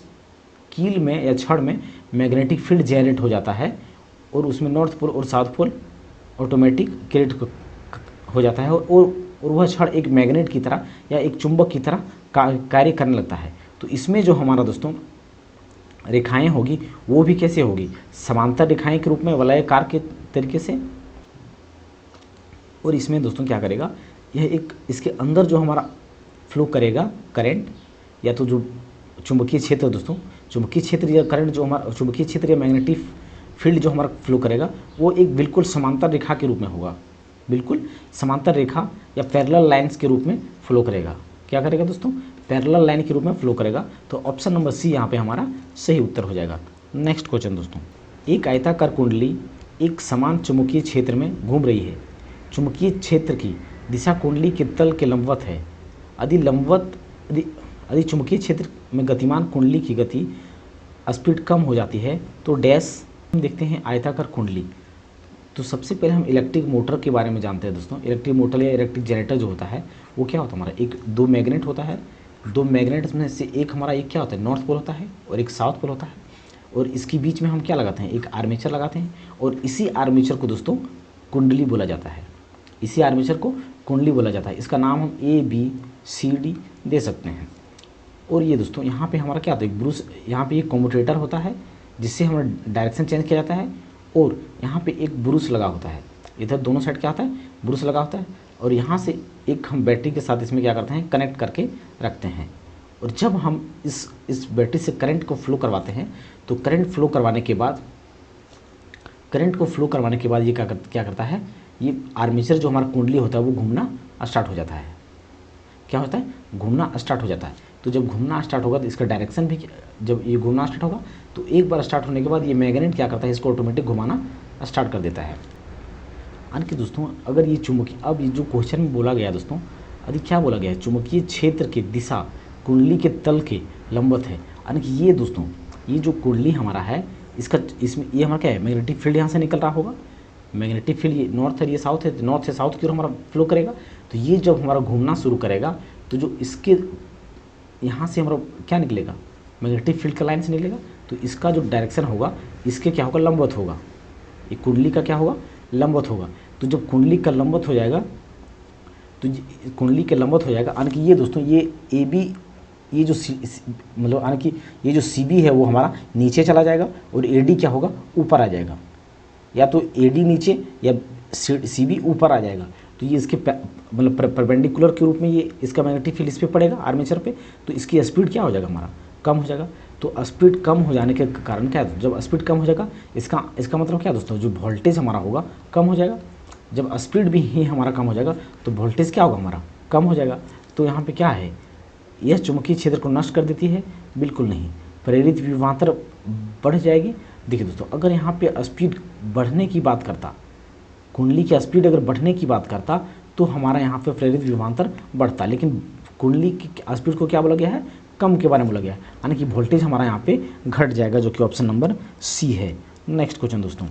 कील में या छड़ में मैग्नेटिक फील्ड जनरेट हो जाता है और उसमें नॉर्थ पोल और साउथ पोल ऑटोमेटिक क्रिएट हो जाता है और वह छड़ एक मैग्नेट की तरह या एक चुंबक की तरह कार्य करने लगता है। तो इसमें जो हमारा दोस्तों रेखाएं होगी वो भी कैसे होगी, समांतर रेखाएं के रूप में वलयाकार के तरीके से। और इसमें दोस्तों क्या करेगा, यह एक इसके अंदर जो हमारा फ्लो करेगा करंट या तो जो चुंबकीय क्षेत्र, दोस्तों चुंबकीय क्षेत्र या करंट जो हमारा चुंबकीय क्षेत्र या मैग्नेटिक फील्ड जो हमारा फ्लो करेगा वो एक बिल्कुल समांतर रेखा के रूप में होगा, बिल्कुल समांतर रेखा या पैरेलल लाइंस के रूप में फ्लो करेगा। क्या करेगा दोस्तों, पैरेलल लाइन के रूप में फ्लो करेगा। तो ऑप्शन नंबर सी यहाँ पे हमारा सही उत्तर हो जाएगा। नेक्स्ट क्वेश्चन दोस्तों, एक आयताकार कुंडली एक समान चुंबकीय क्षेत्र में घूम रही है। चुंबकीय क्षेत्र की दिशा कुंडली के तल के लंबवत है। यदि चुंबकीय क्षेत्र में गतिमान कुंडली की गति स्पीड कम हो जाती है तो डैश। हम देखते हैं आयताकार कुंडली। तो सबसे पहले हम इलेक्ट्रिक मोटर के बारे में जानते हैं दोस्तों। इलेक्ट्रिक मोटर या इलेक्ट्रिक जनरेटर जो होता है वो क्या होता है हमारा, एक दो मैग्नेट होता है, दो मैग्नेट में से एक हमारा एक क्या होता है, नॉर्थ पोल होता है और एक साउथ पोल होता है। और इसके बीच में हम क्या लगाते हैं, एक आर्मेचर लगाते हैं और इसी आर्मेचर को दोस्तों कुंडली बोला जाता है। इसी आर्मेचर को कुंडली बोला जाता है। इसका नाम हम ABCD दे सकते हैं। और ये दोस्तों यहाँ पे हमारा क्या होता है, ब्रूस, यहाँ पे एक कम्यूटेटर होता है जिससे हमारा डायरेक्शन चेंज किया जाता है और यहाँ पे एक ब्रूस लगा होता है। इधर दोनों साइड क्या होता है, ब्रूस लगा होता है और यहाँ से एक हम बैटरी के साथ इसमें क्या करते हैं, कनेक्ट करके रखते हैं। और जब हम इस बैटरी से करंट को फ्लो करवाते हैं तो करंट फ्लो करवाने के बाद ये क्या करता है, ये आर्मेचर जो हमारा कुंडली होता है वो घूमना स्टार्ट हो जाता है। क्या होता है, घूमना स्टार्ट हो जाता है। तो जब घूमना स्टार्ट होगा तो इसका डायरेक्शन भी, जब ये घूमना स्टार्ट होगा तो एक बार स्टार्ट होने के बाद ये मैग्नेट क्या करता है, इसको ऑटोमेटिक घुमाना स्टार्ट कर देता है। यानी कि दोस्तों अगर ये चुंबकीय, अब ये जो क्वेश्चन में बोला गया दोस्तों, अभी क्या बोला गया है, चुंबकीय क्षेत्र की दिशा कुंडली के तल के लंबवत है। यानी कि ये दोस्तों ये जो कुंडली हमारा है इसमें ये हमारा क्या है, मैग्नेटिक फील्ड यहाँ से निकल रहा होगा। मैग्नेटिक फील्ड ये नॉर्थ है, ये साउथ है, नॉर्थ से साउथ की ओर हमारा फ्लो करेगा। तो ये जब हमारा घूमना शुरू करेगा तो जो इसके यहाँ से हमारा क्या निकलेगा, मैग्नेटिक फील्ड का लाइन से निकलेगा। तो इसका जो डायरेक्शन होगा इसके क्या होगा, लंबवत होगा। ये कुंडली का क्या होगा, लंबवत होगा। तो जब कुंडली का लंबवत हो जाएगा तो कुंडली के लंबवत हो जाएगा, यानी कि ये दोस्तों ये AB, ये जो मतलब यानी कि ये जो CB है वो हमारा नीचे चला जाएगा और AD क्या होगा, ऊपर आ जाएगा। या तो AD नीचे या CB ऊपर आ जाएगा। तो ये इसके मतलब परपेंडिकुलर के रूप में ये इसका मैग्नेटिक फील्ड इस पर पड़ेगा आर्मेचर पे। तो इसकी स्पीड क्या हो जाएगा, हमारा कम हो जाएगा। तो स्पीड कम हो जाने के कारण क्या है, जब स्पीड कम हो जाएगा इसका मतलब क्या दोस्तों, जो वोल्टेज हमारा होगा कम हो जाएगा। जब स्पीड भी ही हमारा कम हो जाएगा तो वोल्टेज क्या होगा, हमारा कम हो जाएगा। तो यहाँ पे क्या है, यह चुंबकीय क्षेत्र को नष्ट कर देती है, बिल्कुल नहीं। प्रेरित विभवांतर बढ़ जाएगी। देखिए दोस्तों अगर यहाँ पे स्पीड बढ़ने की बात करता, कुंडली की स्पीड अगर बढ़ने की बात करता तो हमारा यहाँ पे प्रेरित विभवांतर बढ़ता, लेकिन कुंडली की स्पीड को क्या बोला गया है, कम के बारे में बोला गया है। यानी कि वोल्टेज हमारा यहाँ पे घट जाएगा, जो कि ऑप्शन नंबर C है। नेक्स्ट क्वेश्चन दोस्तों,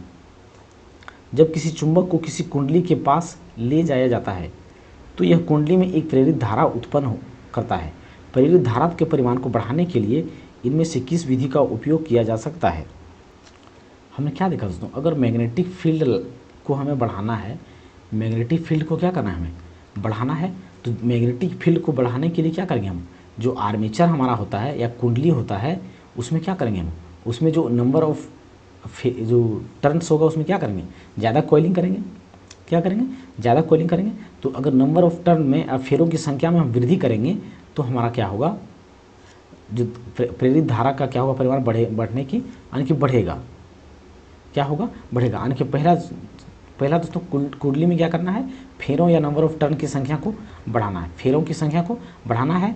जब किसी चुंबक को किसी कुंडली के पास ले जाया जाता है तो यह कुंडली में एक प्रेरित धारा उत्पन्न करता है। प्रेरित धारा के परिमाण को बढ़ाने के लिए इनमें से किस विधि का उपयोग किया जा सकता है? हमने क्या देखा दोस्तों, अगर मैग्नेटिक फील्ड को हमें बढ़ाना है, मैग्नेटिक फील्ड को क्या करना है, हमें बढ़ाना है, तो मैग्नेटिक फील्ड को बढ़ाने के लिए क्या करेंगे हम, जो आर्मेचर हमारा होता है या कुंडली होता है उसमें क्या करेंगे हम, उसमें जो नंबर ऑफ जो टर्न्स होगा उसमें क्या करेंगे, ज़्यादा कॉइलिंग करेंगे। क्या करेंगे, ज़्यादा कॉइलिंग करेंगे। तो अगर नंबर ऑफ टर्न में फेरों की संख्या में हम वृद्धि करेंगे तो हमारा क्या होगा, जो प्रेरित धारा का क्या होगा, परिमाण बढ़ने की यानी कि बढ़ेगा। क्या होगा, बढ़ेगा। यानी कि पहला दोस्तों कुंडली में क्या करना है, फेरों या नंबर ऑफ टर्न की संख्या को बढ़ाना है, फेरों की संख्या को बढ़ाना है,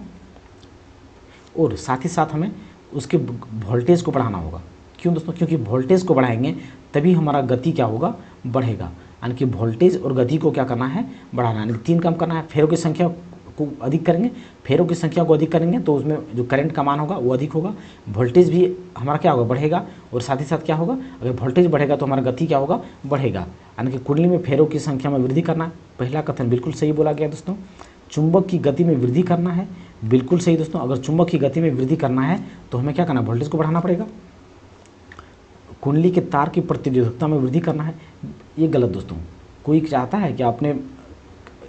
और साथ ही साथ हमें उसके वोल्टेज को बढ़ाना होगा। क्यों दोस्तों, क्योंकि वोल्टेज को बढ़ाएंगे तभी हमारा गति क्या होगा, बढ़ेगा। यानी कि वोल्टेज और गति को क्या करना है, बढ़ाना है। यानी 3 काम करना है, फेरों की संख्या को अधिक करेंगे, फेरों की संख्या को अधिक करेंगे तो उसमें जो करंट का मान होगा वो अधिक होगा, वोल्टेज भी हमारा क्या होगा, बढ़ेगा, और साथ ही साथ क्या होगा, अगर वोल्टेज बढ़ेगा तो हमारा गति क्या होगा, बढ़ेगा। यानी कि कुंडली में फेरों की संख्या में वृद्धि करना है। पहला कथन बिल्कुल सही बोला गया दोस्तों। चुंबक की गति में वृद्धि करना है, बिल्कुल सही दोस्तों। अगर चुंबक की गति में वृद्धि करना है तो हमें क्या करना है, वोल्टेज को बढ़ाना पड़ेगा। कुंडली के तार की प्रतिरोधकता में वृद्धि करना है, ये गलत दोस्तों। कोई चाहता है कि आपने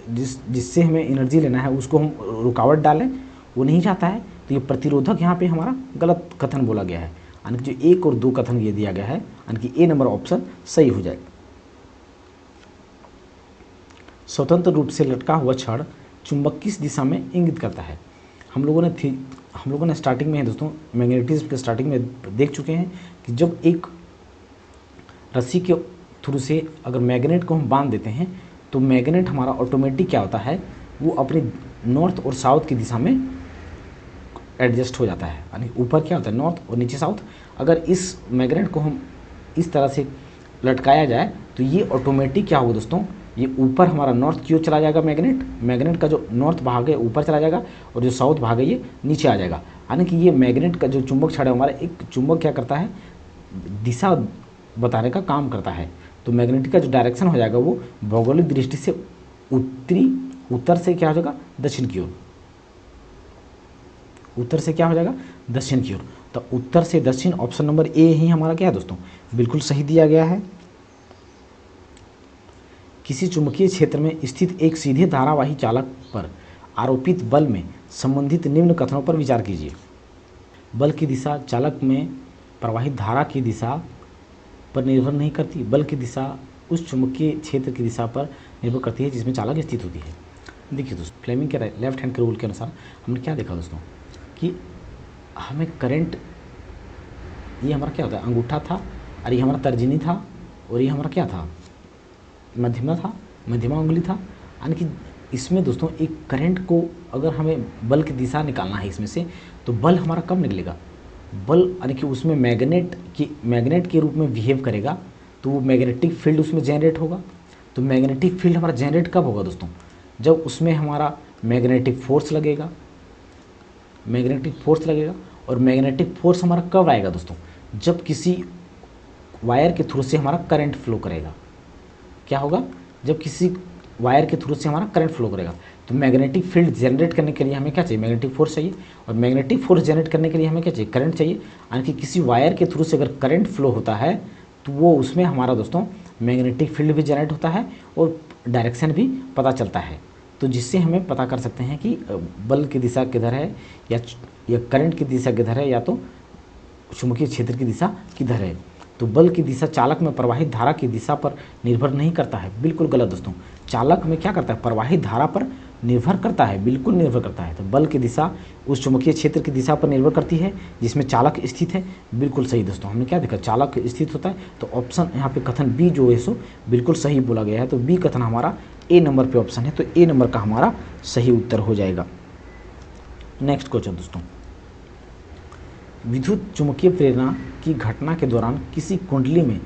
जिससे हमें एनर्जी लेना है उसको हम रुकावट डालें, वो नहीं चाहता है। तो ये प्रतिरोधक यहाँ पे हमारा गलत कथन बोला गया है। यानी कि जो 1 और 2 कथन ये दिया गया है, यानी कि ए नंबर ऑप्शन सही हो जाएगा। स्वतंत्र रूप से लटका हुआ छड़ चुंबक किस दिशा में इंगित करता है? हम लोगों ने स्टार्टिंग में है दोस्तों, मैग्नेटिज्म के स्टार्टिंग में देख चुके हैं कि जब एक रस्सी के थ्रू से अगर मैग्नेट को हम बांध देते हैं तो मैग्नेट हमारा ऑटोमेटिक क्या होता है, वो अपनी नॉर्थ और साउथ की दिशा में एडजस्ट हो जाता है। यानी ऊपर क्या होता है, नॉर्थ, और नीचे साउथ। अगर इस मैग्नेट को हम इस तरह से लटकाया जाए तो ये ऑटोमेटिक क्या होगा दोस्तों, ये ऊपर हमारा नॉर्थ की ओर चला जाएगा। मैग्नेट का जो नॉर्थ भाग है ऊपर चला जाएगा और जो साउथ भाग है ये नीचे आ जाएगा। यानी कि ये मैग्नेट का जो चुंबक छड़ है हमारा, एक चुंबक क्या करता है, दिशा बताने का काम करता है। तो मैग्नेटिक का जो डायरेक्शन हो जाएगा वो भौगोलिक दृष्टि से उत्तर से क्या हो जाएगा, दक्षिण की ओर। उत्तर से क्या हो जाएगा, दक्षिण की ओर। तो उत्तर से दक्षिण, ऑप्शन नंबर ए ही हमारा क्या है दोस्तों, बिल्कुल सही दिया गया है। किसी चुंबकीय क्षेत्र में स्थित एक सीधे धारावाही चालक पर आरोपित बल में संबंधित निम्न कथनों पर विचार कीजिए। बल की दिशा चालक में प्रवाहित धारा की दिशा पर निर्भर नहीं करती, बल की दिशा उस चुंबकीय क्षेत्र की दिशा पर निर्भर करती है जिसमें चालक स्थित होती है। देखिए दोस्तों, फ्लेमिंग के लेफ्ट हैंड के रूल के अनुसार हमने क्या देखा दोस्तों, कि हमें करंट, ये हमारा क्या होता है, अंगूठा था, और ये हमारा तर्जनी था, और ये हमारा क्या था, मध्यमा उंगली था। यानी कि इसमें दोस्तों एक करंट को अगर हमें बल की दिशा निकालना है इसमें से, तो बल हमारा कब निकलेगा, बल यानी कि उसमें मैग्नेट के रूप में बिहेव करेगा, तो वो मैग्नेटिक फील्ड उसमें जनरेट होगा। तो मैग्नेटिक फील्ड हमारा जनरेट कब होगा दोस्तों, जब उसमें हमारा मैग्नेटिक फोर्स लगेगा। और मैग्नेटिक फोर्स हमारा कब आएगा दोस्तों, जब किसी वायर के थ्रू से हमारा करंट फ्लो करेगा। क्या होगा, जब किसी वायर के थ्रू से हमारा करंट फ्लो करेगा। तो मैग्नेटिक फील्ड जनरेट करने के लिए हमें क्या चाहिए, मैग्नेटिक फोर्स चाहिए, और मैग्नेटिक फोर्स जनरेट करने के लिए हमें क्या चाहिए, करंट चाहिए। यानी कि किसी वायर के थ्रू से अगर करंट फ्लो होता है तो वो उसमें हमारा दोस्तों मैग्नेटिक फील्ड भी जनरेट होता है और डायरेक्शन भी पता चलता है। तो जिससे हमें पता कर सकते हैं कि बल की दिशा किधर है, या करंट की दिशा किधर है, या तो चुंबकीय क्षेत्र की दिशा किधर है। तो बल की दिशा चालक में प्रवाहित धारा की दिशा पर निर्भर नहीं करता है, बिल्कुल गलत दोस्तों। चालक में क्या करता है, प्रवाहित धारा पर निर्भर करता है, बिल्कुल निर्भर करता है। तो बल की दिशा उस चुंबकीय क्षेत्र की दिशा पर निर्भर करती है जिसमें चालक स्थित है, बिल्कुल सही दोस्तों। हमने क्या देखा, चालक स्थित होता है। तो ऑप्शन यहाँ पे कथन बी जो है सो बिल्कुल सही बोला गया है। तो बी कथन हमारा ए नंबर पे ऑप्शन है, तो ए नंबर का हमारा सही उत्तर हो जाएगा। नेक्स्ट क्वेश्चन दोस्तों, विद्युत चुंबकीय प्रेरणा की घटना के दौरान किसी कुंडली में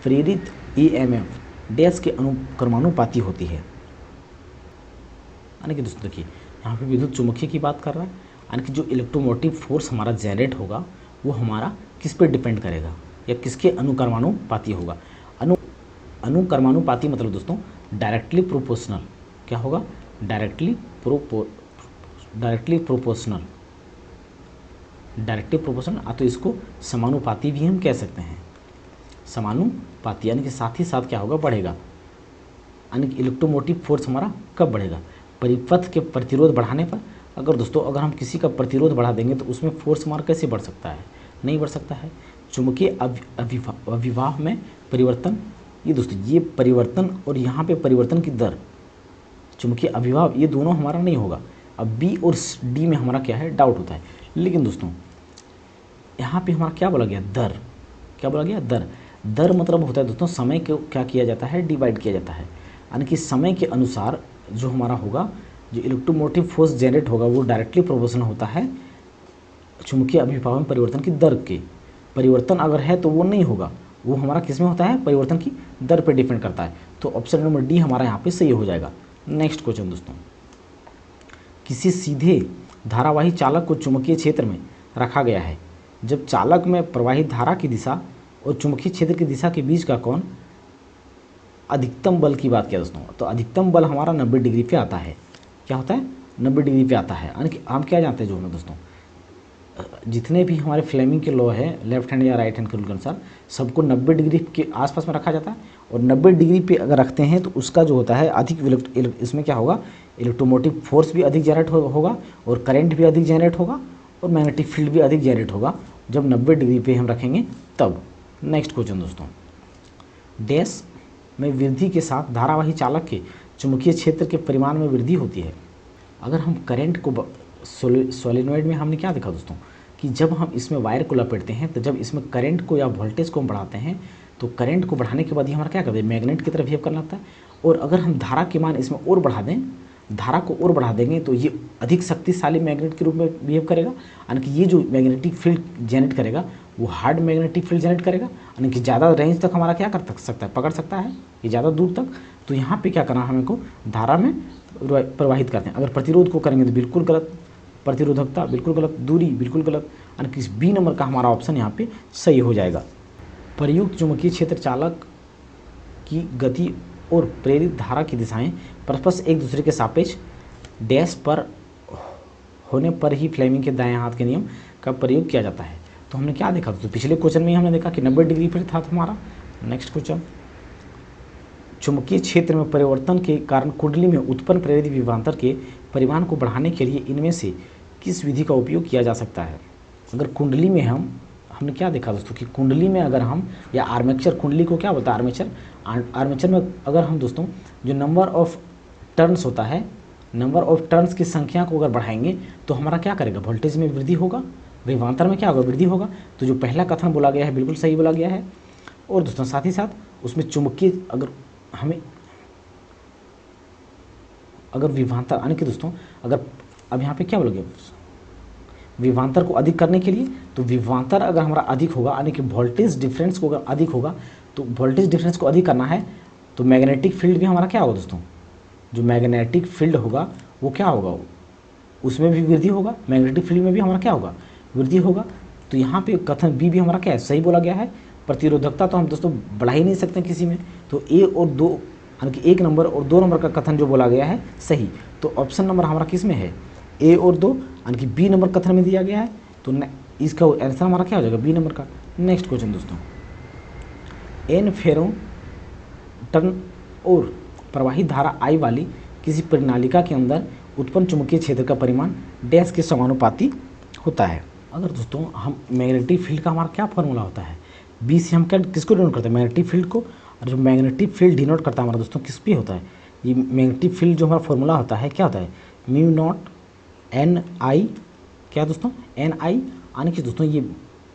प्रेरित ईएमएफ डैश के अनुक्रमानुपाती होती है। यानी कि दोस्तों देखिए, यहाँ पे विद्युत चुंबकीय की बात कर रहा है, यानी कि जो इलेक्ट्रोमोटिव फोर्स हमारा जनरेट होगा वो हमारा किस पे डिपेंड करेगा, या किसके अनुक्रमानुपाती होगा। अनुक्रमानुपाती मतलब दोस्तों डायरेक्टली प्रोपोर्शनल। क्या होगा, डायरेक्टली प्रोपोर्शनल। डायरेक्टली प्रोपोर्शनल, तो इसको समानुपाती भी हम कह सकते हैं। समानुपाती यानी कि साथ ही साथ क्या होगा, बढ़ेगा। यानी कि इलेक्ट्रोमोटिव फोर्स हमारा कब बढ़ेगा, परिपथ के प्रतिरोध बढ़ाने पर। अगर दोस्तों अगर हम किसी का प्रतिरोध बढ़ा देंगे तो उसमें फोर्स हमारा कैसे बढ़ सकता है, नहीं बढ़ सकता है। चुंबकीय अविभाव में परिवर्तन, ये दोस्तों ये परिवर्तन और यहाँ पे परिवर्तन की दर, चुंबकीय अविभाव, ये दोनों हमारा नहीं होगा। अब बी और डी में हमारा क्या है, डाउट होता है। लेकिन दोस्तों यहाँ पे हमारा क्या बोला गया, दर, क्या बोला गया, दर। दर मतलब होता है दोस्तों समय को क्या किया जाता है, डिवाइड किया जाता है। यानी कि समय के अनुसार जो हमारा होगा, जो इलेक्ट्रोमोटिव फोर्स जनरेट होगा वो डायरेक्टली प्रोपोर्शनल होता है चुंबकीय अभिभाव में परिवर्तन की दर के। परिवर्तन अगर है तो वो नहीं होगा, वो हमारा किस में होता है, परिवर्तन की दर पे डिपेंड करता है। तो ऑप्शन नंबर डी हमारा यहाँ पे सही हो जाएगा। नेक्स्ट क्वेश्चन दोस्तों, किसी सीधे धारावाही चालक को चुंबकीय क्षेत्र में रखा गया है जब चालक में प्रवाहित धारा की दिशा और चुंबकीय क्षेत्र की दिशा के बीच का कोण अधिकतम बल की बात किया दोस्तों, तो अधिकतम बल हमारा 90 डिग्री पे आता है। क्या होता है, 90 डिग्री पे आता है। यानी कि हम क्या जानते हैं जो हमें दोस्तों, जितने भी हमारे फ्लेमिंग के लॉ है लेफ्ट हैंड या राइट हैंड के रूल के अनुसार सबको 90 डिग्री के आसपास में रखा जाता है। और 90 डिग्री पे अगर रखते हैं तो उसका जो होता है अधिक इसमें क्या होगा, इलेक्ट्रोमोटिव फोर्स भी अधिक जनरेट होगा और करंट भी अधिक जनरेट होगा और मैग्नेटिक फील्ड भी अधिक जनरेट होगा जब 90 डिग्री पे हम रखेंगे तब। नेक्स्ट क्वेश्चन दोस्तों, डैश में वृद्धि के साथ धारावाही चालक के चुंबकीय क्षेत्र के परिमाण में वृद्धि होती है। अगर हम करंट को सोलेनॉइड में हमने क्या देखा दोस्तों, कि जब हम इसमें वायर को लपेटते हैं तो जब इसमें करंट को या वोल्टेज को हम बढ़ाते हैं तो करंट को बढ़ाने के बाद ये हमारा क्या करते हैं, मैग्नेट की तरफ बिहेव करने लगता है। और अगर हम धारा के मान इसमें और बढ़ा दें, धारा को और बढ़ा देंगे तो ये अधिक शक्तिशाली मैग्नेट के रूप में बिहेव करेगा। यानी कि ये जो मैग्नेटिक फील्ड जनरेट करेगा वो हार्ड मैग्नेटिक फील्ड जनरेट करेगा, यानी कि ज़्यादा रेंज तक हमारा क्या कर सकता है, पकड़ सकता है ये ज़्यादा दूर तक। तो यहाँ पे क्या करना है, हमें को धारा में प्रवाहित करते हैं। अगर प्रतिरोध को करेंगे तो बिल्कुल गलत, प्रतिरोधकता बिल्कुल गलत, दूरी बिल्कुल गलत, यानी कि बी नंबर का हमारा ऑप्शन यहाँ पे सही हो जाएगा। प्रयुक्त चुंबकीय क्षेत्र चालक की गति और प्रेरित धारा की दिशाएं परस्पर एक दूसरे के सापेक्ष डैश पर होने पर ही फ्लेमिंग के दाएं हाथ के नियम का प्रयोग किया जाता है। तो हमने क्या देखा, तो पिछले क्वेश्चन में ही हमने देखा कि 90 डिग्री पर था हमारा। नेक्स्ट क्वेश्चन, चुंबकीय क्षेत्र में परिवर्तन के कारण कुंडली में उत्पन्न प्रेरित विभवांतर के परिमाण को बढ़ाने के लिए इनमें से किस विधि का उपयोग किया जा सकता है। अगर कुंडली में हमने क्या देखा दोस्तों, कि कुंडली में अगर हम, या आर्मेचर कुंडली को क्या बोलता है, आर्मेचर में अगर हम दोस्तों जो नंबर ऑफ टर्न्स होता है, नंबर ऑफ टर्न्स की संख्या को अगर बढ़ाएंगे तो हमारा क्या करेगा, वोल्टेज में वृद्धि होगा, विभवांतर में क्या होगा, वृद्धि होगा। तो जो पहला कथन बोला गया है बिल्कुल सही बोला गया है। और दोस्तों साथ ही साथ उसमें चुंबकीय अगर विभवांतर, यानी कि दोस्तों अगर अब यहाँ पे क्या बोलोगे, विभवांतर को अधिक करने के लिए, तो विभवांतर अगर हमारा अधिक होगा, यानी कि वोल्टेज डिफरेंस को अगर अधिक होगा, तो वोल्टेज डिफरेंस को अधिक करना है तो मैग्नेटिक फील्ड भी हमारा क्या होगा दोस्तों, जो मैग्नेटिक फील्ड होगा वो क्या होगा, उसमें भी वृद्धि होगा, मैग्नेटिक फील्ड में भी हमारा क्या होगा, वृद्धि होगा। तो यहाँ पे कथन बी भी हमारा क्या है, सही बोला गया है। प्रतिरोधकता तो हम दोस्तों बढ़ा ही नहीं सकते किसी में, तो ए और दो, यानी कि 1 नंबर और 2 नंबर का कथन जो बोला गया है सही। तो ऑप्शन नंबर हमारा किस में है, ए और 2, यानी कि बी नंबर कथन में दिया गया है। तो इसका आंसर हमारा क्या हो जाएगा, बी नंबर का। नेक्स्ट क्वेश्चन दोस्तों, एन फेरो टर्न और प्रवाहित धारा आई वाली किसी परिनालिका के अंदर उत्पन्न चुंबकीय क्षेत्र का परिमाण डैश के समानुपाती होता है। अगर दोस्तों हम मैग्नेटिक फील्ड का हमारा क्या फॉर्मूला होता है, बी से हम क्या किसको डिनोट करते हैं, मैग्नेटिक फील्ड को। और जो मैग्नेटिक फील्ड डिनोट करता है हमारा दोस्तों किस पे होता है, ये मैग्नेटिक फील्ड जो हमारा फॉर्मूला होता है क्या होता है, म्यू नॉट एन आई, क्या दोस्तों, एन आई। यानी कि दोस्तों ये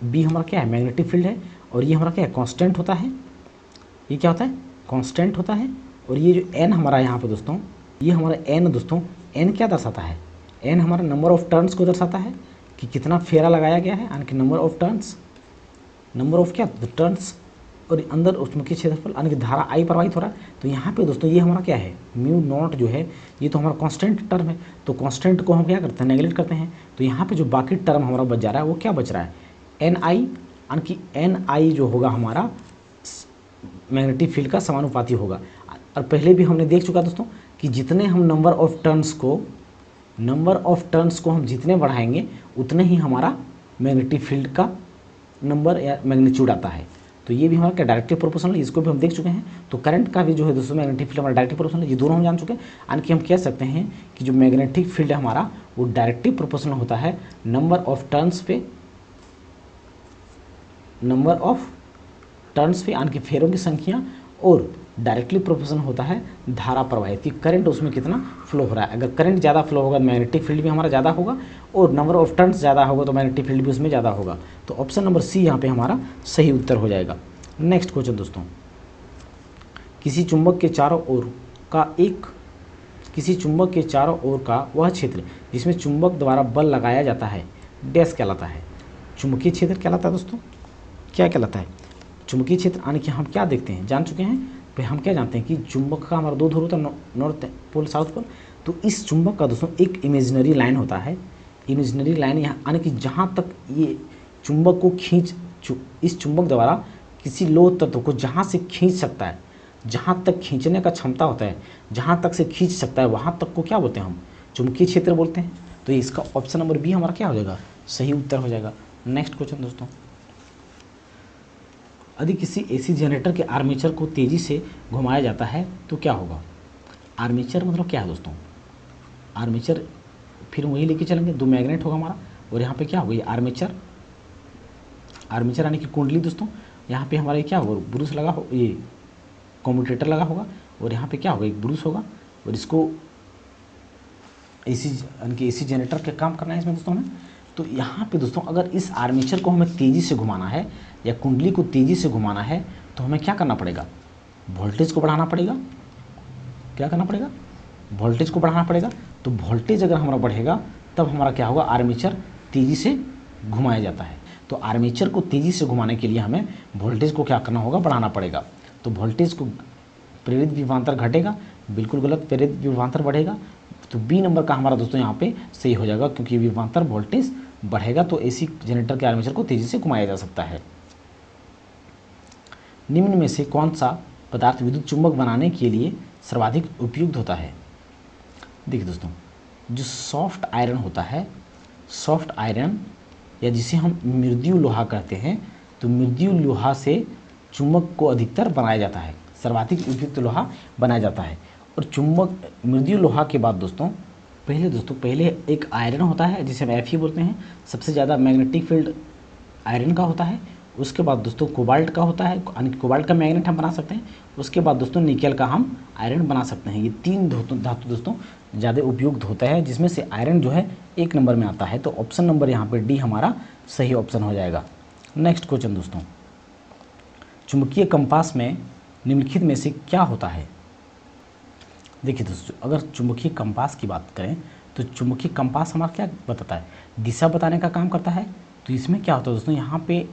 बी हमारा क्या है, मैग्नेटिक फील्ड है, और ये हमारा क्या है, कांस्टेंट होता है। ये क्या होता है, कांस्टेंट होता है। और ये जो एन हमारा यहाँ पे दोस्तों, ये हमारा एन दोस्तों, एन क्या दर्शाता है, एन हमारा नंबर ऑफ टर्न्स को दर्शाता है कि कितना फेरा लगाया गया है, यानी कि number of turns, number of क्या टर्न्स, और अंदर उसमें के क्षेत्रफल, यानी कि धारा आई प्रवाहित हो रहा है। तो यहाँ पे दोस्तों ये हमारा क्या है, म्यू नॉट जो है ये तो हमारा कांस्टेंट टर्म है, तो कांस्टेंट को हम क्या करते हैं, नेगलेक्ट करते हैं। तो यहाँ पे जो बाकी टर्म हमारा बच जा रहा है वो क्या बच रहा है, एन आई, यानी कि एन आई जो होगा हमारा मैग्नेटिक फील्ड का समानुपाती होगा। और पहले भी हमने देख चुका दोस्तों कि जितने हम नंबर ऑफ टर्न्स को हम जितने बढ़ाएंगे उतने ही हमारा मैग्नेटिक फील्ड का नंबर या मैग्नीट्यूड आता है। तो ये भी हमारा क्या डायरेक्टली प्रोपोर्शनल है, इसको भी हम देख चुके हैं। तो करंट का भी जो है दोस्तों मैग्नेटिक फील्ड हमारा डायरेक्टली प्रोपोर्शनल है, ये दोनों हम जान चुके हैं। यानी कि हम कह सकते हैं कि जो मैग्नेटिक फील्ड है हमारा वो डायरेक्टली प्रोपोर्शनल होता है नंबर ऑफ टर्न्स पे, नंबर ऑफ टर्न्स पे यानी कि फेरों की संख्या, और डायरेक्टली प्रोपोर्शनल होता है धारा प्रवाहित कि करंट उसमें कितना फ्लो हो रहा है। अगर करंट ज़्यादा फ्लो होगा मैग्नेटिक फील्ड भी हमारा ज़्यादा होगा, और नंबर ऑफ टर्न्स ज़्यादा होगा तो मैग्नेटिक फील्ड भी उसमें ज़्यादा होगा। तो ऑप्शन नंबर सी यहाँ पे हमारा सही उत्तर हो जाएगा। नेक्स्ट क्वेश्चन दोस्तों, किसी चुंबक के चारों ओर का वह क्षेत्र जिसमें चुंबक द्वारा बल लगाया जाता है डैश कहलाता है। चुंबकीय क्षेत्र कहलाता है दोस्तों, क्या कहलाता है? चुंबकीय क्षेत्र। यानी कि हम क्या देखते हैं, जान चुके हैं, फिर हम क्या जानते हैं कि चुंबक का हमारा दो ध्रुव होता है, नॉर्थ पोल साउथ पोल। तो इस चुंबक का दोस्तों एक इमेजिनरी लाइन होता है, इमेजिनरी लाइन यहाँ, यानी कि जहाँ तक ये चुंबक को इस चुंबक द्वारा किसी लोह तत्व को जहाँ से खींच सकता है, जहाँ तक खींचने का क्षमता होता है, जहाँ तक से खींच सकता है वहाँ तक को क्या बोलते हैं हम? चुंबकीय क्षेत्र बोलते हैं। तो इसका ऑप्शन नंबर बी हमारा क्या हो जाएगा? सही उत्तर हो जाएगा। नेक्स्ट क्वेश्चन दोस्तों, यदि किसी एसी जनरेटर के आर्मेचर को तेज़ी से घुमाया जाता है तो क्या होगा? आर्मेचर मतलब क्या है दोस्तों? आर्मेचर फिर वही लेके चलेंगे, दो मैग्नेट होगा हमारा, और यहाँ पे क्या होगा? ये आर्मेचर, आर्मेचर यानी कि कुंडली दोस्तों। यहाँ पे हमारा क्या होगा? ब्रूस लगा हो, ये कम्यूटेटर लगा होगा, और यहाँ पे क्या होगा? एक ब्रूस होगा, और इसको एसी यानी कि एसी जनरेटर का काम करना है इसमें दोस्तों हमें। तो यहाँ पे दोस्तों अगर इस आर्मेचर को हमें तेज़ी से घुमाना है या कुंडली को तेज़ी से घुमाना है तो हमें क्या करना पड़ेगा? वोल्टेज को बढ़ाना पड़ेगा। क्या करना पड़ेगा? वोल्टेज को बढ़ाना पड़ेगा। तो वोल्टेज अगर हमारा बढ़ेगा तब हमारा क्या होगा? आर्मेचर तेज़ी से घुमाया जाता है। तो आर्मेचर को तेज़ी से घुमाने के लिए हमें वोल्टेज को क्या करना होगा? बढ़ाना पड़ेगा। तो वोल्टेज को प्रेरित विभवांतर घटेगा, बिल्कुल गलत, प्रेरित विभवांतर बढ़ेगा। तो बी नंबर का हमारा दोस्तों यहाँ पे सही हो जाएगा, क्योंकि विभवांतर वोल्टेज बढ़ेगा तो एसी जनरेटर के आर्मेचर को तेज़ी से घुमाया जा सकता है। निम्न में से कौन सा पदार्थ विद्युत चुंबक बनाने के लिए सर्वाधिक उपयुक्त होता है? देखिए दोस्तों, जो सॉफ्ट आयरन होता है, सॉफ्ट आयरन या जिसे हम मृदु लोहा कहते हैं, तो मृदु लोहा से चुंबक को अधिकतर बनाया जाता है, सर्वाधिक उपयुक्त लोहा बनाया जाता है। और चुंबक मृदु लोहा के बाद दोस्तों पहले एक आयरन होता है जिसे हम Fe बोलते हैं, सबसे ज़्यादा मैग्नेटिक फील्ड आयरन का होता है। उसके बाद दोस्तों कोबाल्ट का होता है, यानी कोबाल्ट का मैग्नेट हम बना सकते हैं। उसके बाद दोस्तों निकेल का हम आयरन बना सकते हैं। ये तीन धातु दोस्तों ज़्यादा उपयुक्त होता है, जिसमें से आयरन जो है एक नंबर में आता है। तो ऑप्शन नंबर यहाँ पर डी हमारा सही ऑप्शन हो जाएगा। नेक्स्ट क्वेश्चन दोस्तों, चुंबकीय कंपास में निम्नलिखित में से क्या होता है? देखिए दोस्तों, अगर चुंबकीय कंपास की बात करें तो चुंबकीय कंपास हमारा क्या बताता है? दिशा बताने का काम करता है। तो इसमें क्या होता है दोस्तों, यहाँ पे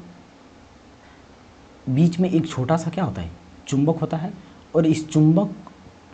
बीच में एक छोटा सा क्या होता है? चुंबक होता है, और इस चुंबक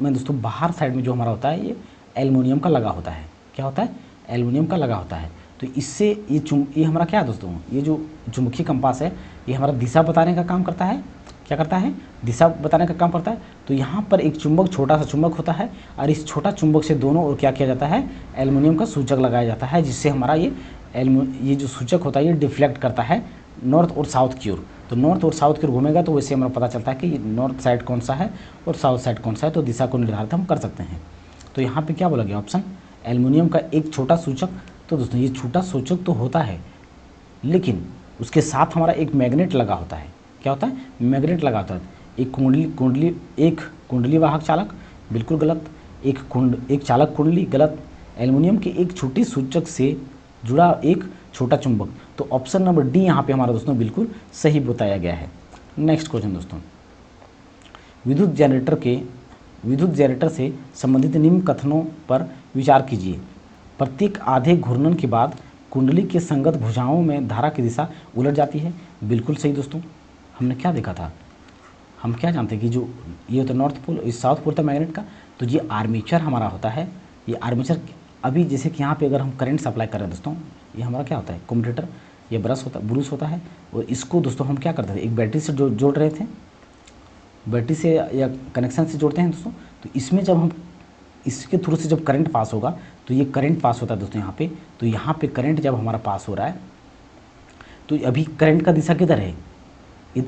में दोस्तों बाहर साइड में जो हमारा होता है ये एल्युमिनियम का लगा होता है। क्या होता है? एल्युमिनियम का लगा होता है। तो इससे ये हमारा क्या है दोस्तों, ये जो चुंबकीय कंपास है ये हमारा दिशा बताने का काम करता है। क्या करता है? दिशा बताने का काम करता है। तो यहाँ पर एक चुंबक, छोटा सा चुंबक होता है, और इस छोटा चुंबक से दोनों ओर क्या किया जाता है? एल्युमिनियम का सूचक लगाया जाता है, जिससे हमारा ये जो सूचक होता है ये डिफ्लेक्ट करता है नॉर्थ और साउथ की ओर। तो नॉर्थ और साउथ की ओर घूमेगा तो वैसे हमारा पता चलता है कि नॉर्थ साइड कौन सा है और साउथ साइड कौन सा है। तो दिशा को निर्धारित हम कर सकते हैं। तो यहाँ पर क्या बोला गया? ऑप्शन एल्युमिनियम का एक छोटा सूचक। तो दोस्तों ये छोटा सूचक तो होता है, लेकिन उसके साथ हमारा एक मैग्नेट लगा होता है। क्या होता है? मैग्नेट लगा होता है। एक कुंडली वाहक चालक, बिल्कुल गलत। एक चालक कुंडली, गलत। एल्युमिनियम के एक छोटी सूचक से जुड़ा एक छोटा चुंबक। तो ऑप्शन नंबर डी यहाँ पे हमारा दोस्तों बिल्कुल सही बताया गया है। नेक्स्ट क्वेश्चन दोस्तों, विद्युत जनरेटर से संबंधित निम्न कथनों पर विचार कीजिए। प्रत्येक आधे घूर्णन के बाद कुंडली के संगत भुजाओं में धारा की दिशा उलट जाती है। बिल्कुल सही दोस्तों। हमने क्या देखा था? हम क्या जानते हैं कि जो ये होता है नॉर्थ पोल, इस साउथ पोल था मैग्नेट का। तो ये आर्मेचर हमारा होता है। ये आर्मेचर अभी जैसे कि यहाँ पे अगर हम करंट सप्लाई कर रहे हैं दोस्तों, ये हमारा क्या होता है? कम्यूटेटर, ये ब्रूस होता है। और इसको दोस्तों हम क्या करते थे? एक बैटरी से जोड़ रहे थे, बैटरी से या कनेक्शन से जोड़ते हैं दोस्तों। तो इसमें जब हम इसके थ्रू से जब करंट पास होगा तो ये करंट पास होता है दोस्तों यहाँ पे। तो यहाँ पे करंट जब हमारा पास हो रहा है तो अभी करंट का दिशा किधर है,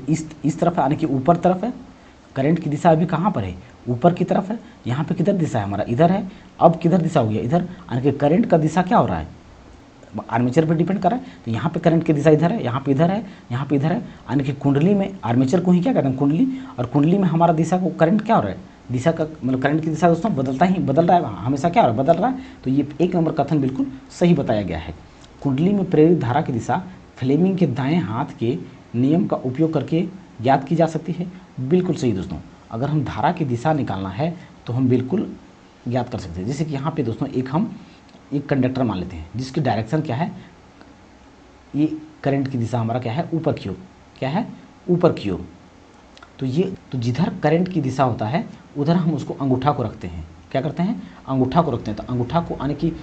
इस तरफ है, यानी कि ऊपर तरफ है। करंट की दिशा अभी कहाँ पर है, ऊपर की तरफ है। यहाँ पे किधर दिशा है हमारा, इधर है। अब किधर दिशा हो गया, इधर, यानी कि करंट का दिशा क्या हो रहा है, आर्मेचर पे डिपेंड कर रहा है। तो यहाँ पे करंट की दिशा इधर है, यहाँ पे इधर है, यहाँ पे इधर है, यानी कि कुंडली में आर्मेचर को ही क्या कहते हैं, कुंडली। और कुंडली में हमारा दिशा को करंट क्या हो रहा है, दिशा का मतलब करंट की दिशा दोस्तों बदल रहा है, हमेशा क्या हो रहा है, बदल रहा है। तो ये 1 नंबर कथन बिल्कुल सही बताया गया है। कुंडली में प्रेरित धारा की दिशा फ्लेमिंग के दाएं हाथ के नियम का उपयोग करके ज्ञात की जा सकती है। बिल्कुल सही दोस्तों, अगर हम धारा की दिशा निकालना है तो हम बिल्कुल ज्ञात कर सकते हैं। जैसे कि यहाँ पे दोस्तों एक कंडक्टर मान लेते हैं जिसकी डायरेक्शन क्या है, ये करंट की दिशा हमारा क्या है, ऊपर की ओर, क्या है, ऊपर की ओर। तो जिधर करंट की दिशा होता है उधर हम उसको अंगूठा को रखते हैं, क्या करते हैं, अंगूठा को रखते हैं। तो अंगूठा को, यानी कि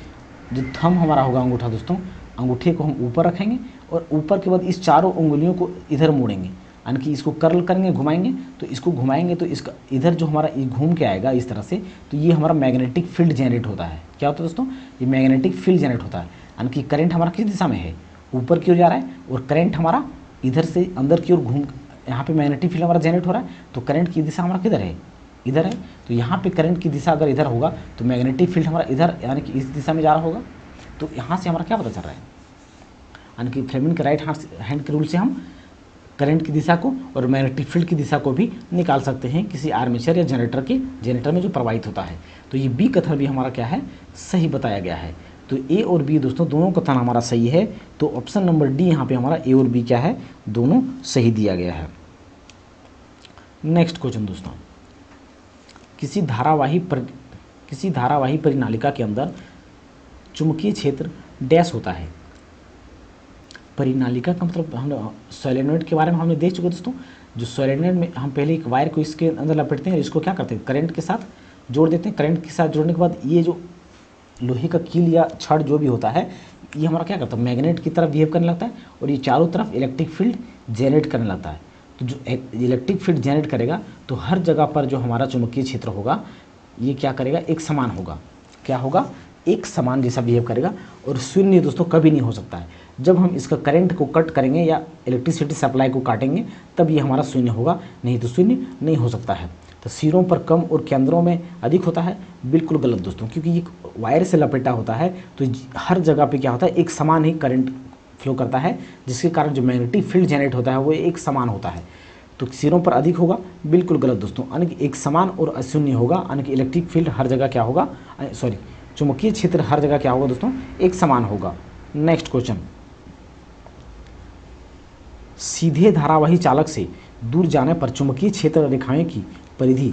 जो थंब हमारा होगा अंगूठा दोस्तों, अंगूठे को हम ऊपर रखेंगे और ऊपर के बाद इस चारों उंगलियों को इधर मोड़ेंगे, यानी कि इसको कर्ल करेंगे, घुमाएंगे। तो इसको घुमाएंगे तो इसका इधर जो हमारा ये घूम के आएगा इस तरह से, तो ये हमारा मैग्नेटिक फील्ड जनरेट होता है। क्या होता है दोस्तों, ये मैग्नेटिक फील्ड जनरेट होता है, यानी कि करंट हमारा किस दिशा में है, ऊपर की ओर जा रहा है, और करंट हमारा इधर से अंदर की ओर घूम, यहाँ पे मैग्नेटिक फील्ड हमारा जनरेट हो रहा है। तो करंट की दिशा हमारा किधर है, इधर है। तो यहाँ पे करंट की दिशा अगर इधर होगा तो मैग्नेटिक फील्ड हमारा इधर, यानी कि इस दिशा में जा रहा होगा। तो यहाँ से हमारा क्या पता चल रहा है, यानी कि फ्लेमिंग के राइट हैंड के रूल से हम करंट की दिशा को और मैग्नेटिक फील्ड की दिशा को भी निकाल सकते हैं किसी आर्मेचर या जनरेटर में जो प्रवाहित होता है। तो ये बी कथन भी हमारा क्या है, सही बताया गया है। तो ए और बी दोस्तों दोनों कथन हमारा सही है। तो ऑप्शन नंबर डी यहाँ पे हमारा ए और बी क्या है, दोनों सही दिया गया है। नेक्स्ट क्वेश्चन दोस्तों, किसी धारावाही परिनालिका के अंदर चुंबकीय क्षेत्र डैश होता है। परिनालिका का मतलब हम सोलेनोइड के बारे में हमने देख चुके दोस्तों। जो सोलेनोइड में हम पहले एक वायर को इसके अंदर लपेटते हैं और इसको क्या करते हैं, करंट के साथ जोड़ देते हैं। करंट के साथ जोड़ने के बाद ये जो लोहे का कील या छड़ जो भी होता है, ये हमारा क्या करता है, मैग्नेट की तरफ बिहेव करने लगता है और ये चारों तरफ इलेक्ट्रिक फील्ड जनरेट करने लगता है। तो जो इलेक्ट्रिक फील्ड जनरेट करेगा तो हर जगह पर जो हमारा चुंबकीय क्षेत्र होगा ये क्या करेगा, एक समान होगा। क्या होगा, एक समान जैसा बिहेव करेगा। और शून्य दोस्तों कभी नहीं हो सकता है। जब हम इसका करंट को कट करेंगे या इलेक्ट्रिसिटी सप्लाई को काटेंगे तब ये हमारा शून्य होगा, नहीं तो शून्य नहीं हो सकता है। तो सिरों पर कम और केंद्रों में अधिक होता है, बिल्कुल गलत दोस्तों, क्योंकि ये वायर से लपेटा होता है तो हर जगह पे क्या होता है, एक समान ही करंट फ्लो करता है, जिसके कारण जो मैग्नेटिक फील्ड जनरेट होता है वो एक समान होता है। तो सिरों पर अधिक होगा, बिल्कुल गलत दोस्तों, यानी कि एक समान और अशून्य होगा, यानी कि इलेक्ट्रिक फील्ड हर जगह क्या होगा, चुंबकीय क्षेत्र हर जगह क्या होगा दोस्तों, एक समान होगा। नेक्स्ट क्वेश्चन, सीधे धारावाही चालक से दूर जाने पर चुंबकीय क्षेत्र रेखाएं की परिधि।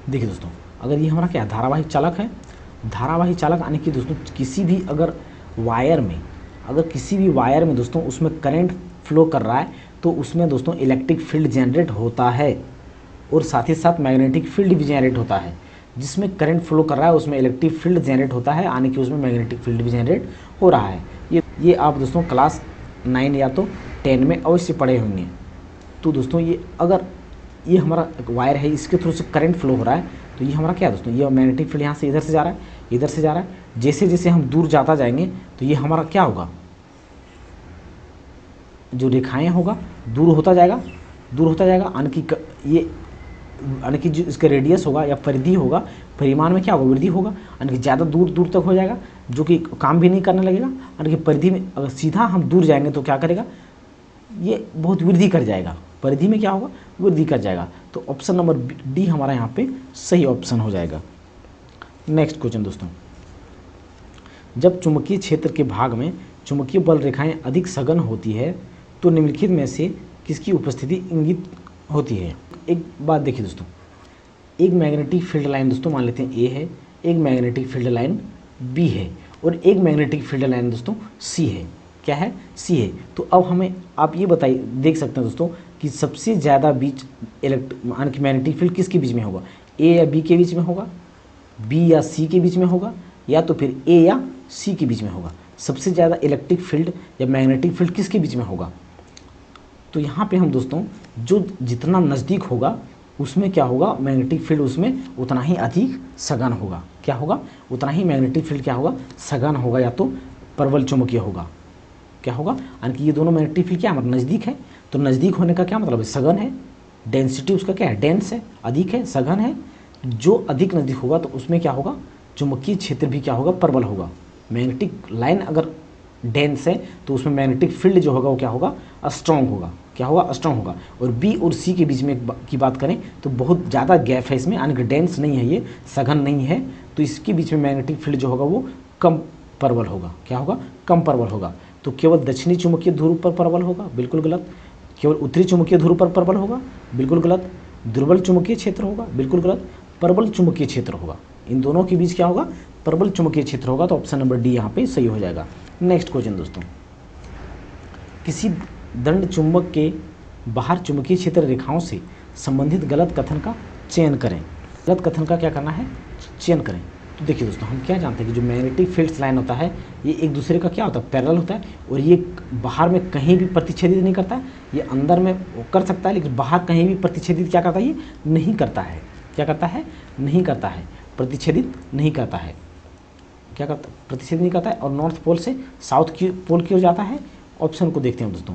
देखिए दोस्तों, अगर ये हमारा क्या है, धारावाही चालक है। धारावाही चालक यानी कि दोस्तों किसी भी वायर में दोस्तों उसमें करंट फ्लो कर रहा है तो उसमें दोस्तों इलेक्ट्रिक फील्ड जनरेट होता है और साथ ही साथ मैग्नेटिक फील्ड भी जनरेट होता है। जिसमें करंट फ्लो कर रहा है उसमें इलेक्ट्रिक फील्ड जनरेट होता है, यानी कि उसमें मैग्नेटिक फील्ड भी जनरेट हो रहा है। ये आप दोस्तों क्लास 9 या तो 10 में अवश्य पढ़े होंगे। तो दोस्तों ये अगर ये हमारा वायर है, इसके थ्रू से करंट फ्लो हो रहा है तो ये हमारा क्या है दोस्तों, ये मैग्नेटिक फील्ड यहाँ से इधर से जा रहा है, इधर से जा रहा है। जैसे जैसे हम दूर जाता जाएंगे तो ये हमारा क्या होगा, जो रेखाएं होगा दूर होता जाएगा, यानी कि जो इसका रेडियस होगा या परिधि होगा, परिमाण में क्या होगा, वृद्धि होगा, यानी कि ज़्यादा दूर दूर तक हो जाएगा, जो कि काम भी नहीं करने लगेगा। यानी कि परिधि में अगर सीधा हम दूर जाएंगे तो क्या करेगा, ये बहुत वृद्धि कर जाएगा, परिधि में क्या होगा, वृद्धि कर जाएगा। तो ऑप्शन नंबर डी हमारा यहाँ पे सही ऑप्शन हो जाएगा। नेक्स्ट क्वेश्चन दोस्तों, जब चुंबकीय क्षेत्र के भाग में चुंबकीय बल रेखाएं अधिक सघन होती है तो निम्नलिखित में से किसकी उपस्थिति इंगित होती है। एक बात देखिए दोस्तों, एक मैग्नेटिक फील्ड लाइन दोस्तों मान लेते हैं ए है, एक मैग्नेटिक फील्ड लाइन बी है और एक मैग्नेटिक फील्ड लाइन दोस्तों सी है। क्या है, सी है। तो अब हमें आप ये बताइए, देख सकते हैं दोस्तों कि सबसे ज़्यादा बीच मैग्नेटिक फील्ड किसके बीच में होगा, ए या बी के बीच में होगा, बी या सी के बीच में होगा, या तो फिर ए या सी के बीच में होगा। सबसे ज़्यादा इलेक्ट्रिक फील्ड या मैग्नेटिक फील्ड किसके बीच में होगा। तो यहाँ पे हम दोस्तों जो जितना नज़दीक होगा उसमें क्या होगा, मैग्नेटिक फील्ड उसमें उतना ही अधिक सघन होगा। क्या होगा, उतना ही मैग्नेटिक फील्ड क्या होगा, सघन होगा या तो प्रबल चुंबकीय होगा। क्या होगा, यानी कि ये दोनों मैग्नेटिक फील्ड क्या हमारे नज़दीक है, तो नज़दीक होने का क्या मतलब है, सघन है, डेंसिटी उसका क्या है, डेंस है, अधिक है, सघन है। जो अधिक नज़दीक होगा तो उसमें क्या होगा, चुंबकीय क्षेत्र भी क्या होगा, प्रबल होगा। मैग्नेटिक लाइन अगर डेंस है तो उसमें मैग्नेटिक फील्ड जो होगा वो क्या होगा, स्ट्रॉन्ग होगा, क्या होगा, स्ट्रॉन्ग होगा। और बी और सी के बीच में की बात करें तो बहुत ज़्यादा गैप है इसमें, यानी कि डेंस नहीं है, ये सघन नहीं है, तो इसके बीच में मैग्नेटिक फील्ड जो होगा वो कम प्रबल होगा, क्या होगा, कम प्रबल होगा। तो केवल दक्षिणी चुंबकीय ध्रुव पर प्रबल होगा, बिल्कुल गलत। केवल उत्तरी चुंबकीय ध्रुव पर प्रबल होगा, बिल्कुल गलत। दुर्बल चुंबकीय क्षेत्र होगा, बिल्कुल गलत। प्रबल चुंबकीय क्षेत्र होगा, इन दोनों के बीच क्या होगा, प्रबल चुंबकीय क्षेत्र होगा, तो ऑप्शन नंबर डी यहाँ पे सही हो जाएगा। नेक्स्ट क्वेश्चन दोस्तों, किसी दंड चुंबक के बाहर चुंबकीय क्षेत्र रेखाओं से संबंधित गलत कथन का चयन करें। गलत कथन का क्या करना है, चयन करें। तो देखिए दोस्तों, हम क्या जानते हैं कि जो मैग्नेटिक फील्ड्स लाइन होता है ये एक दूसरे का क्या होता है, पैरेलल होता है, और ये बाहर में कहीं भी प्रतिच्छेदित नहीं करता है। ये अंदर में कर सकता है लेकिन बाहर कहीं भी प्रतिच्छेदित क्या करता है, ये नहीं करता है। क्या करता है, नहीं करता है, प्रतिच्छेदित नहीं करता है। क्या करता, प्रतिच्छेदित नहीं करता है, और नॉर्थ पोल से साउथ की पोल की ओर जाता है। ऑप्शन को देखते हैं दोस्तों,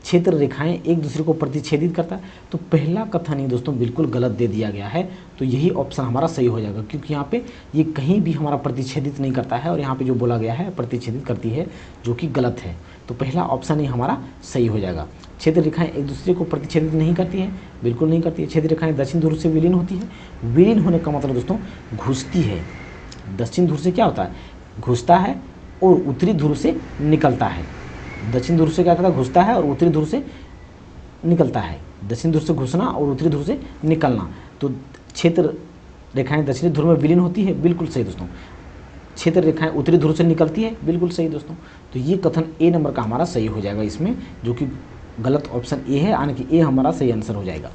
क्षेत्र रेखाएं एक दूसरे को प्रतिच्छेदित करता है, तो पहला कथन ही दोस्तों बिल्कुल गलत दे दिया गया है, तो यही ऑप्शन हमारा सही हो जाएगा, क्योंकि यहाँ पे ये कहीं भी हमारा प्रतिच्छेदित नहीं करता है, और यहाँ पे जो बोला गया है प्रतिच्छेदित करती है, जो कि गलत है। तो पहला ऑप्शन ही हमारा सही हो जाएगा। क्षेत्र रेखाएं एक दूसरे को प्रतिच्छेदित नहीं करती है, बिल्कुल नहीं करती है। क्षेत्र रेखाएं दक्षिण ध्रुव से विलीन होती है। विलीन होने का मतलब दोस्तों घुसती है। दक्षिण ध्रुव से क्या होता है, घुसता है, और उत्तरी ध्रुव से निकलता है। दक्षिण ध्रुव से क्या करता है, घुसता है, और उत्तरी ध्रुव से निकलता है। दक्षिण ध्रुव से घुसना और उत्तरी ध्रुव से निकलना। तो क्षेत्र रेखाएं दक्षिणी ध्रुव में विलीन होती है, बिल्कुल सही दोस्तों। क्षेत्र रेखाएं उत्तरी ध्रुव से निकलती है, बिल्कुल सही दोस्तों। तो ये कथन ए नंबर का हमारा सही हो जाएगा इसमें, जो कि गलत ऑप्शन ए है, यानी कि ए हमारा सही आंसर हो जाएगा।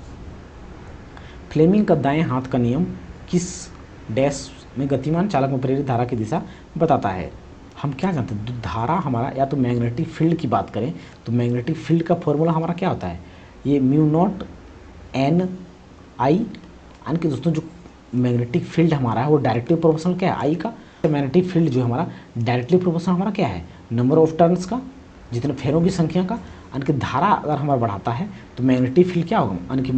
फ्लेमिंग का दाएं हाथ का नियम किस डैश में गतिमान चालक में प्रेरित धारा की दिशा बताता है। हम क्या जानते हैं, धारा हमारा, या तो मैग्नेटिक फील्ड की बात करें तो मैग्नेटिक फील्ड का फॉर्मूला हमारा क्या होता है, ये म्यू नॉट एन आई, यानी कि दोस्तों जो मैग्नेटिक फील्ड हमारा है वो डायरेक्टली प्रोपोर्शनल क्या है, आई का। मैग्नेटिक फील्ड जो हमारा डायरेक्टली प्रोपोर्शनल हमारा क्या है, नंबर ऑफ टर्न्स का, जितने फेरों की संख्या का। यानी कि धारा अगर हमारा बढ़ाता है तो मैग्नेटिक फील्ड क्या होगा, यानी कि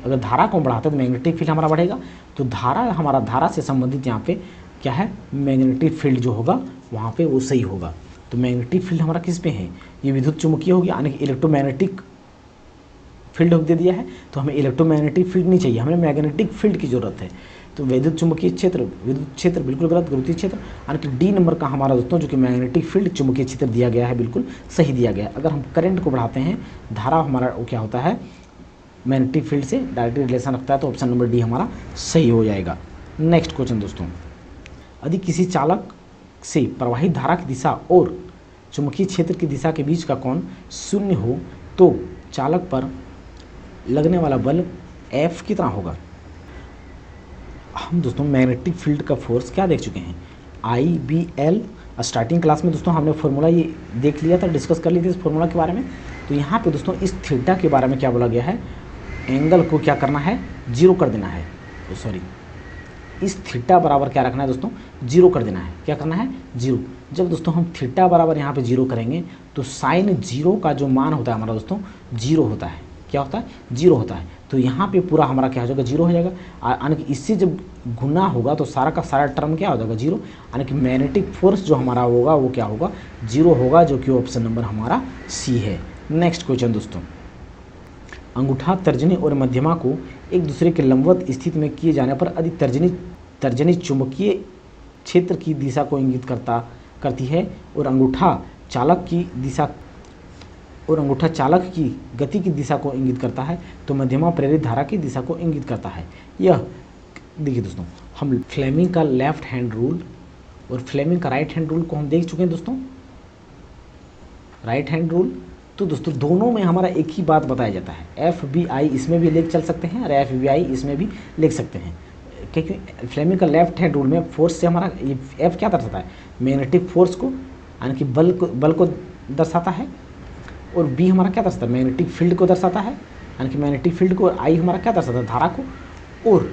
अगर धारा को बढ़ाता है तो मैग्नेटिक फील्ड हमारा बढ़ेगा। तो धारा हमारा, धारा से संबंधित यहाँ पे क्या है, मैग्नेटिक फील्ड जो होगा वहाँ पे वो सही होगा। तो मैग्नेटिक फील्ड हमारा किस पे है, ये विद्युत चुम्बकीय होगी, यानी कि इलेक्ट्रोमैग्नेटिक फील्ड दे दिया है, तो हमें इलेक्ट्रोमैग्नेटिक फील्ड नहीं चाहिए, हमें मैग्नेटिक फील्ड की जरूरत है। तो विद्युत चुम्बकीय क्षेत्र, विद्युत क्षेत्र बिल्कुल गलत, गुरुत्वीय क्षेत्र, यानी कि डी नंबर का हमारा दोस्तों जो कि मैग्नेटिक फील्ड चुम्बकीय क्षेत्र दिया गया है, बिल्कुल सही दिया गया है। अगर हम करंट को बढ़ाते हैं, धारा हमारा वो क्या होता है, मैग्नेटिक फील्ड से डायरेक्टली रिलेशन रखता है, तो ऑप्शन नंबर डी हमारा सही हो जाएगा। नेक्स्ट क्वेश्चन दोस्तों, यदि किसी चालक से प्रवाहित धारा की दिशा और चुंबकीय क्षेत्र की दिशा के बीच का कोण शून्य हो तो चालक पर लगने वाला बल F कितना होगा। हम दोस्तों मैग्नेटिक फील्ड का फोर्स क्या देख चुके हैं, IBL। स्टार्टिंग क्लास में दोस्तों हमने फॉर्मूला ये देख लिया था, डिस्कस कर लिए थे इस फॉर्मूला के बारे में। तो यहाँ पे दोस्तों इस थीटा के बारे में क्या बोला गया है, एंगल को क्या करना है, जीरो कर देना है। तो सॉरी, इस थीटा बराबर क्या रखना है दोस्तों, जीरो कर देना है। क्या करना है, जीरो। जब दोस्तों हम थीटा बराबर यहाँ पे जीरो करेंगे तो साइन जीरो का जो मान होता है हमारा दोस्तों जीरो होता है। क्या होता है, जीरो होता है। तो यहाँ पे पूरा हमारा क्या हो जाएगा, जीरो हो जाएगा। यानी कि इससे जब गुना होगा तो सारा का सारा टर्म क्या हो जाएगा, जीरो। यानी कि मैग्नेटिक फोर्स जो हमारा होगा वो क्या होगा, जीरो होगा, जो कि ऑप्शन नंबर हमारा सी है। नेक्स्ट क्वेश्चन दोस्तों, अंगूठा, तर्जनी और मध्यमा को एक दूसरे के लंबवत स्थिति में किए जाने पर यदि तर्जनी चुंबकीय क्षेत्र की दिशा को इंगित करती है और अंगूठा चालक की गति की दिशा को इंगित करता है, तो मध्यमा प्रेरित धारा की दिशा को इंगित करता है। यह देखिए दोस्तों, हम फ्लेमिंग का लेफ्ट हैंड रूल और फ्लेमिंग का राइट हैंड रूल को हम देख चुके हैं दोस्तों, राइट हैंड रूल। तो दोस्तों दोनों में हमारा एक ही बात बताया जाता है, FBI इसमें भी लिख चल सकते हैं और FBI इसमें भी लिख सकते हैं, क्योंकि फ्लेमिंग का लेफ्ट हैंड रूल में फोर्स से हमारा ये F क्या दर्शाता है, मैग्नेटिक फोर्स को, यानी कि बल को दर्शाता है, और B हमारा क्या दर्शाता है, मैग्नेटिक फील्ड को दर्शाता है, यानी कि मैग्नेटिक फील्ड को। I हमारा क्या दर्शाता है, धारा को। और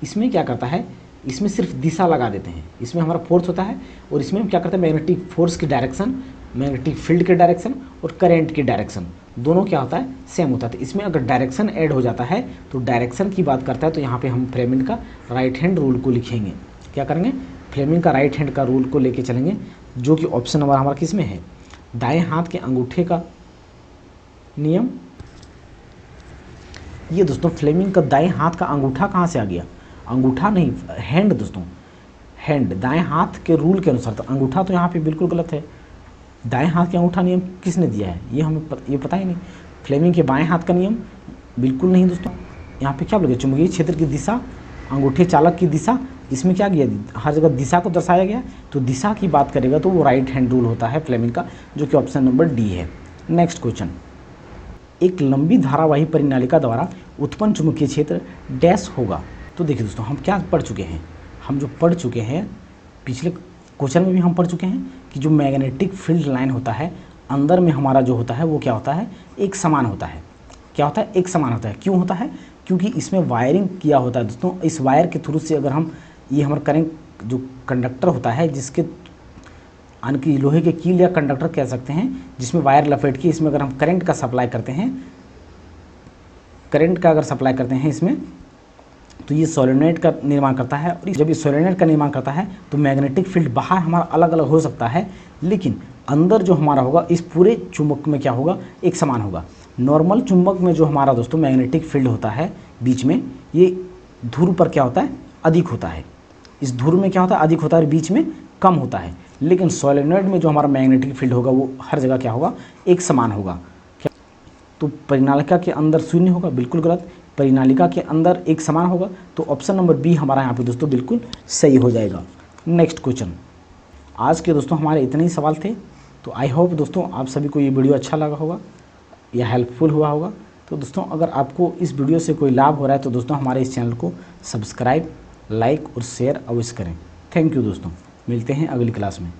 इसमें क्या करता है, इसमें सिर्फ दिशा लगा देते हैं, इसमें हमारा फोर्स होता है और इसमें हम क्या करते हैं, मैग्नेटिक फोर्स की डायरेक्शन, मैग्नेटिक फील्ड की डायरेक्शन और करंट की डायरेक्शन दोनों क्या होता है, सेम होता है। तो इसमें अगर डायरेक्शन ऐड हो जाता है तो डायरेक्शन की बात करता है तो यहाँ पे हम फ्लेमिंग का राइट हैंड रूल को लिखेंगे। क्या करेंगे, फ्लेमिंग का राइट हैंड का रूल को लेके चलेंगे, जो कि ऑप्शन नंबर हमारा किस में है, दाएं हाथ के अंगूठे का नियम। ये दोस्तों फ्लेमिंग का दाएं हाथ का अंगूठा कहाँ से आ गया, अंगूठा नहीं, हैंड दोस्तों, हैंड दाएं हाथ के रूल के अनुसार। तो अंगूठा तो यहाँ पे बिल्कुल गलत है, दाएं हाथ के अंगूठा नियम किसने दिया है, ये हमें ये पता ही नहीं। फ्लेमिंग के बाएं हाथ का नियम बिल्कुल नहीं दोस्तों। यहाँ पे क्या बोले, चुंबकीय क्षेत्र की दिशा, अंगूठे चालक की दिशा, इसमें क्या किया, हर जगह दिशा को दर्शाया गया। तो दिशा की बात करेगा तो वो राइट हैंड रूल होता है फ्लेमिंग का, जो कि ऑप्शन नंबर डी है। नेक्स्ट क्वेश्चन, एक लंबी धारावाही परिनालिका द्वारा उत्पन्न चुंबकीय क्षेत्र डैश होगा। तो देखिए दोस्तों, हम क्या पढ़ चुके हैं, हम जो पढ़ चुके हैं पिछले क्वेश्चन में भी हम पढ़ चुके हैं कि जो मैग्नेटिक फील्ड लाइन होता है अंदर में हमारा जो होता है वो क्या होता है, एक समान होता है। क्या होता है, एक समान होता है। क्यों होता है, क्योंकि इसमें वायरिंग किया होता है दोस्तों। इस वायर के थ्रू से अगर हम, ये हमारा करंट जो कंडक्टर होता है, जिसके यानी कि लोहे के कील या कंडक्टर कह सकते हैं, जिसमें वायर लपेट के इसमें अगर हम करंट का सप्लाई करते हैं, करंट का अगर सप्लाई करते हैं इसमें, तो ये सोलेनोइड का निर्माण करता है। और जब ये सोलेनोइड का निर्माण करता है तो मैग्नेटिक फील्ड बाहर हमारा अलग अलग हो सकता है, लेकिन अंदर जो हमारा होगा इस पूरे चुंबक में क्या होगा, एक समान होगा। नॉर्मल चुंबक में जो हमारा दोस्तों मैग्नेटिक फील्ड होता है बीच में, ये ध्रुव पर क्या होता है, अधिक होता है। इस ध्रुव में क्या होता है, अधिक होता है और बीच में कम होता है। लेकिन सोलेनोइड में जो हमारा मैग्नेटिक फील्ड होगा वो हर जगह क्या होगा, एक समान होगा। तो परिनालिका के अंदर शून्य होगा, बिल्कुल गलत। परिनालिका के अंदर एक समान होगा, तो ऑप्शन नंबर बी हमारा यहाँ पे दोस्तों बिल्कुल सही हो जाएगा। नेक्स्ट क्वेश्चन, आज के दोस्तों हमारे इतने ही सवाल थे। तो आई होप दोस्तों आप सभी को ये वीडियो अच्छा लगा होगा या हेल्पफुल हुआ होगा। तो दोस्तों अगर आपको इस वीडियो से कोई लाभ हो रहा है तो दोस्तों हमारे इस चैनल को सब्सक्राइब, लाइक और शेयर अवश्य करें। थैंक यू दोस्तों, मिलते हैं अगली क्लास में।